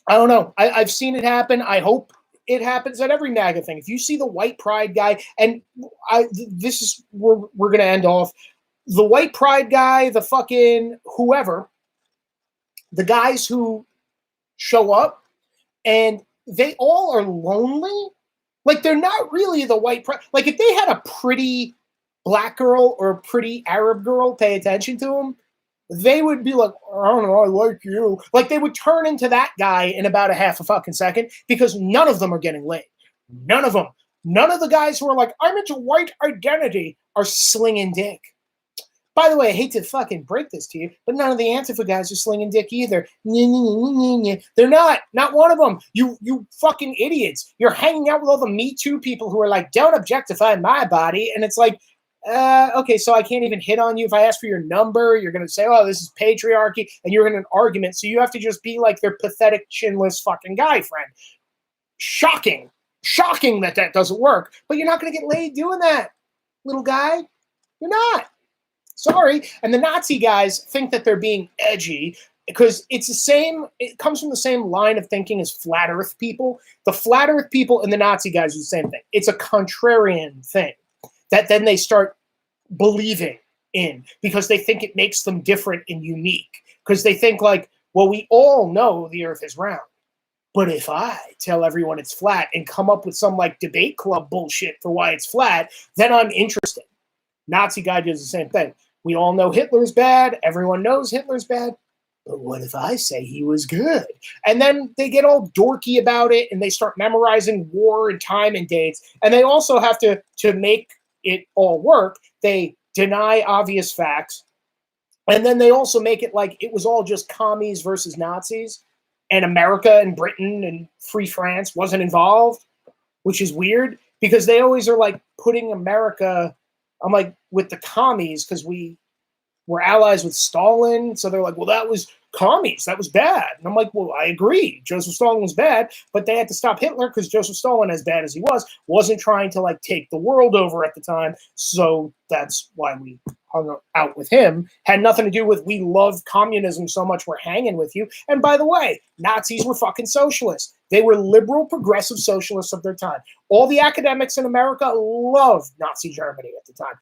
A: I don't know. I've seen it happen. I hope it happens at every MAGA thing. If you see the white pride guy, and this is where we're going to end off. The white pride guy, the fucking whoever, the guys who show up and they all are lonely. Like, they're not really the white pride. Like, if they had a pretty black girl or a pretty Arab girl pay attention to them, they would be like, I don't know, I like you. Like, they would turn into that guy in about a half a fucking second, because none of them are getting laid. None of them. None of the guys who are like, I'm into white identity, are slinging dick. By the way, I hate to fucking break this to you, but none of the Antifa guys are slinging dick either. They're not. Not one of them. You fucking idiots. You're hanging out with all the Me Too people who are like, don't objectify my body. And it's like, okay, so I can't even hit on you. If I ask for your number, you're going to say, oh, this is patriarchy, and you're in an argument. So you have to just be like their pathetic, chinless fucking guy friend. Shocking. Shocking that that doesn't work. But you're not going to get laid doing that, little guy. You're not. Sorry. And the Nazi guys think that they're being edgy because it's the same. It comes from the same line of thinking as flat earth people. The flat earth people and the Nazi guys are the same thing. It's a contrarian thing that then they start believing in because they think it makes them different and unique. Because they think like, well, we all know the earth is round. But if I tell everyone it's flat and come up with some like debate club bullshit for why it's flat, then I'm interested. Nazi guy does the same thing. We all know Hitler's bad. Everyone knows Hitler's bad. But what if I say he was good? And then they get all dorky about it and they start memorizing war and time and dates. And they also have to make it all work. They deny obvious facts. And then they also make it like it was all just commies versus Nazis. And America and Britain and Free France wasn't involved, which is weird because they always are like putting America, I'm like, with the commies because we were allies with Stalin. So they're like, well, that was commies. That was bad. And I'm like, well, I agree. Joseph Stalin was bad, but they had to stop Hitler because Joseph Stalin, as bad as he was, wasn't trying to like take the world over at the time. So that's why we hung out with him. Had nothing to do with we love communism so much we're hanging with you. And by the way, Nazis were fucking socialists. They were liberal, progressive socialists of their time. All the academics in America loved Nazi Germany at the time.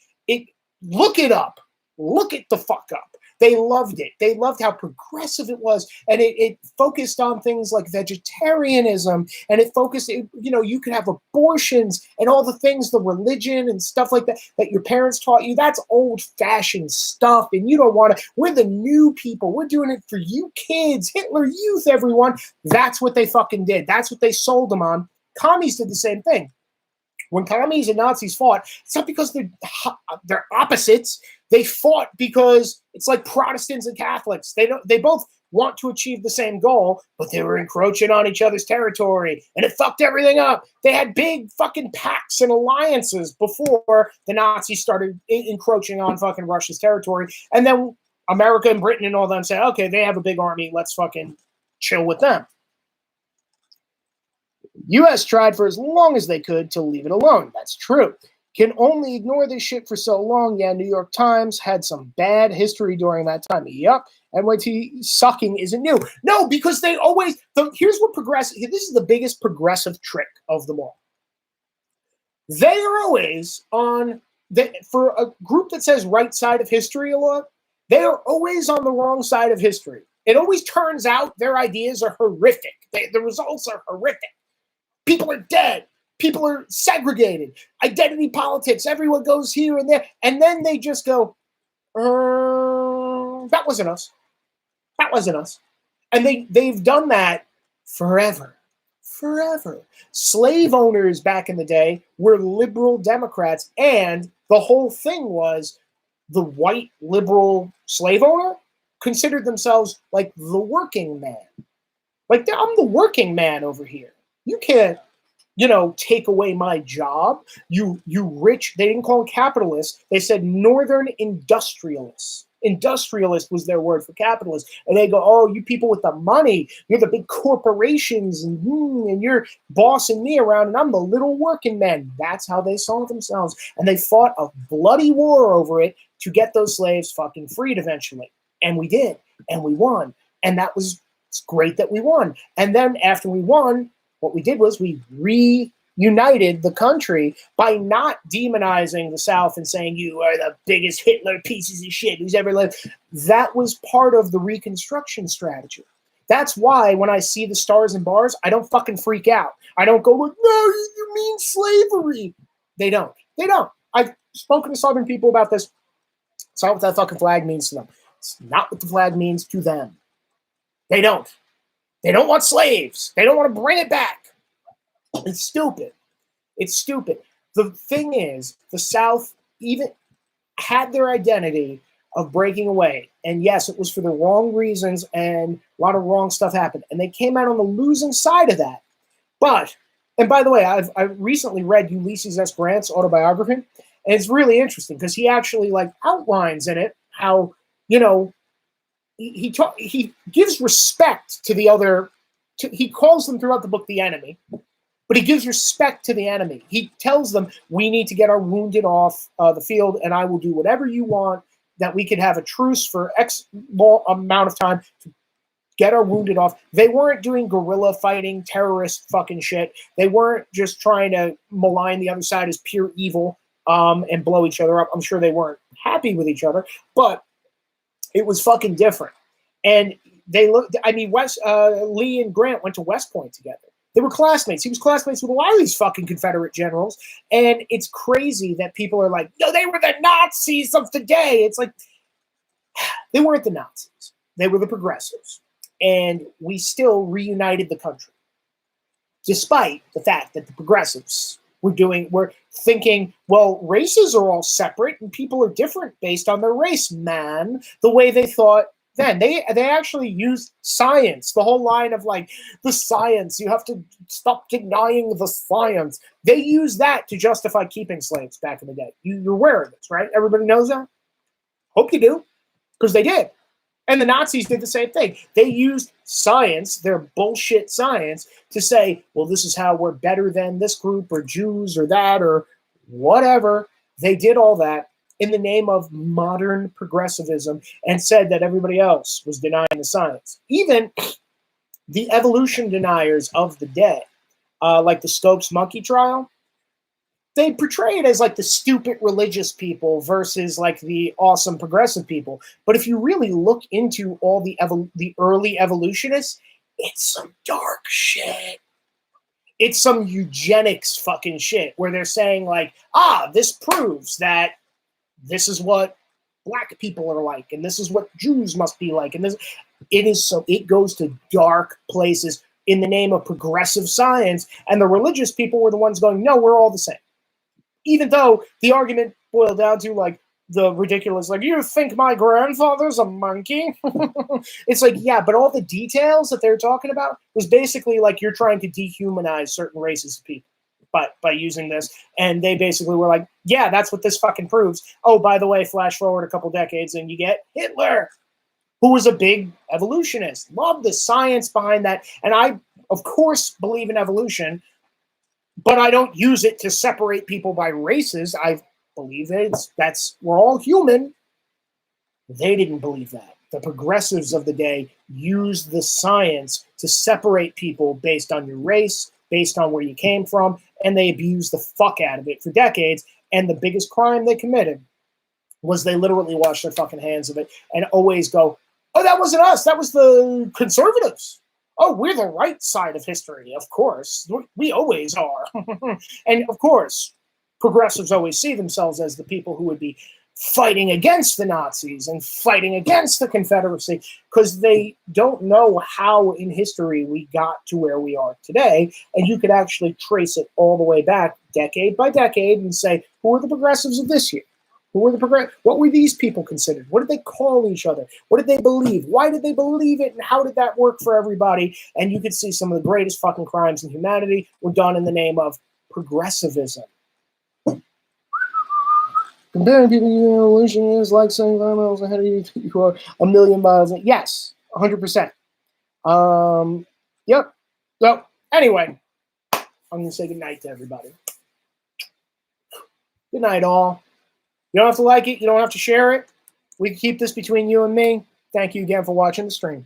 A: Look it up. Look it the fuck up. They loved it. They loved how progressive it was. And it focused on things like vegetarianism. And it focused, you could have abortions and all the things, the religion and stuff like that, that your parents taught you. That's old-fashioned stuff. And you don't want to. We're the new people. We're doing it for you kids. Hitler Youth, everyone. That's what they fucking did. That's what they sold them on. Commies did the same thing. When commies and Nazis fought, it's not because they're opposites. They fought because it's like Protestants and Catholics. They both want to achieve the same goal, but they were encroaching on each other's territory, and it fucked everything up. They had big fucking pacts and alliances before the Nazis started encroaching on fucking Russia's territory. And then America and Britain and all them said, okay, they have a big army. Let's fucking chill with them. U.S. tried for as long as they could to leave it alone. That's true. can only ignore this shit for so long. Yeah, New York Times had some bad history during that time. Yep, NYT sucking isn't new. No, because they always, here's what progressive, this is the biggest progressive trick of them all. They are always on, for a group that says right side of history a lot, they are always on the wrong side of history. It always turns out their ideas are horrific. The results are horrific. People are dead. People are segregated. Identity politics. Everyone goes here and there. And then they just go, that wasn't us. That wasn't us. And they've done that forever. Forever. Slave owners back in the day were liberal Democrats. And the whole thing was the white liberal slave owner considered themselves like the working man. Like, I'm the working man over here. You can't, take away my job. You rich, they didn't call them capitalists. They said northern industrialists. Industrialist was their word for capitalist. And they go, oh, you people with the money, you're the big corporations, and you're bossing me around, and I'm the little working man. That's how they saw themselves. And they fought a bloody war over it to get those slaves fucking freed eventually. And we did. And we won. And it's great that we won. And then after we won, what we did was we reunited the country by not demonizing the South and saying, you are the biggest Hitler pieces of shit who's ever lived. That was part of the Reconstruction strategy. That's why when I see the stars and bars, I don't fucking freak out. I don't go, no, you mean slavery. They don't. They don't. I've spoken to Southern people about this. It's not what that fucking flag means to them. It's not what the flag means to them. They don't. They don't want slaves. They don't want to bring it back. It's stupid. It's stupid. The thing is, the South even had their identity of breaking away. And yes, it was for the wrong reasons, and a lot of wrong stuff happened. And they came out on the losing side of that. But, and by the way, I recently read Ulysses S. Grant's autobiography, and it's really interesting because he actually outlines in it how, he gives respect to the other. He calls them throughout the book the enemy, but he gives respect to the enemy. He tells them, we need to get our wounded off the field, and I will do whatever you want, that we could have a truce for X amount of time to get our wounded off. They weren't doing guerrilla fighting, terrorist fucking shit. They weren't just trying to malign the other side as pure evil and blow each other up. I'm sure they weren't happy with each other, but it was fucking different. And they looked, Lee and Grant went to West Point together. They were classmates. He was classmates with a lot of these fucking Confederate generals. And it's crazy that people are like, no, they were the Nazis of today. It's like, they weren't the Nazis. They were the progressives. And we still reunited the country, despite the fact that the progressives were thinking, well, races are all separate and people are different based on their race, man. The way they thought then. They actually used science, the whole line of the science, you have to stop denying the science. They used that to justify keeping slaves back in the day. You're aware of this, right? Everybody knows that? Hope you do, because they did. And the Nazis did the same thing. They used science, their bullshit science, to say, well, this is how we're better than this group or Jews or that or whatever. They did all that in the name of modern progressivism and said that everybody else was denying the science. Even the evolution deniers of the day, like the Stokes monkey trial, they portray it as the stupid religious people versus the awesome progressive people. But if you really look into all the early evolutionists, it's some dark shit. It's some eugenics fucking shit where they're saying this proves that this is what black people are like, and this is what Jews must be like, and it goes to dark places in the name of progressive science, and the religious people were the ones going, no, we're all the same. Even though the argument boiled down to the ridiculous, you think my grandfather's a monkey? It's yeah, but all the details that they're talking about was basically you're trying to dehumanize certain races of people by using this. And they basically were yeah, that's what this fucking proves. Oh, by the way, flash forward a couple decades and you get Hitler, who was a big evolutionist. Love the science behind that. And I, of course, believe in evolution. but I don't use it to separate people by races. I believe we're all human. They didn't believe that. The progressives of the day used the science to separate people based on your race, based on where you came from, and they abused the fuck out of it for decades. And the biggest crime they committed was they literally washed their fucking hands of it and always go, oh, that wasn't us. That was the conservatives. Oh, we're the right side of history. Of course. We always are. And of course, progressives always see themselves as the people who would be fighting against the Nazis and fighting against the Confederacy, because they don't know how in history we got to where we are today. And you could actually trace it all the way back decade by decade and say, who are the progressives of this year? What were these people considered? What did they call each other? What did they believe? Why did they believe it? And how did that work for everybody? And you could see some of the greatest fucking crimes in humanity were done in the name of progressivism. Comparing people to your evolution is like saying 5 miles ahead of you, you are a million miles. Yes, 100%. Yep. So anyway, I'm going to say good night to everybody. Good night, all. You don't have to like it. You don't have to share it. We can keep this between you and me. Thank you again for watching the stream.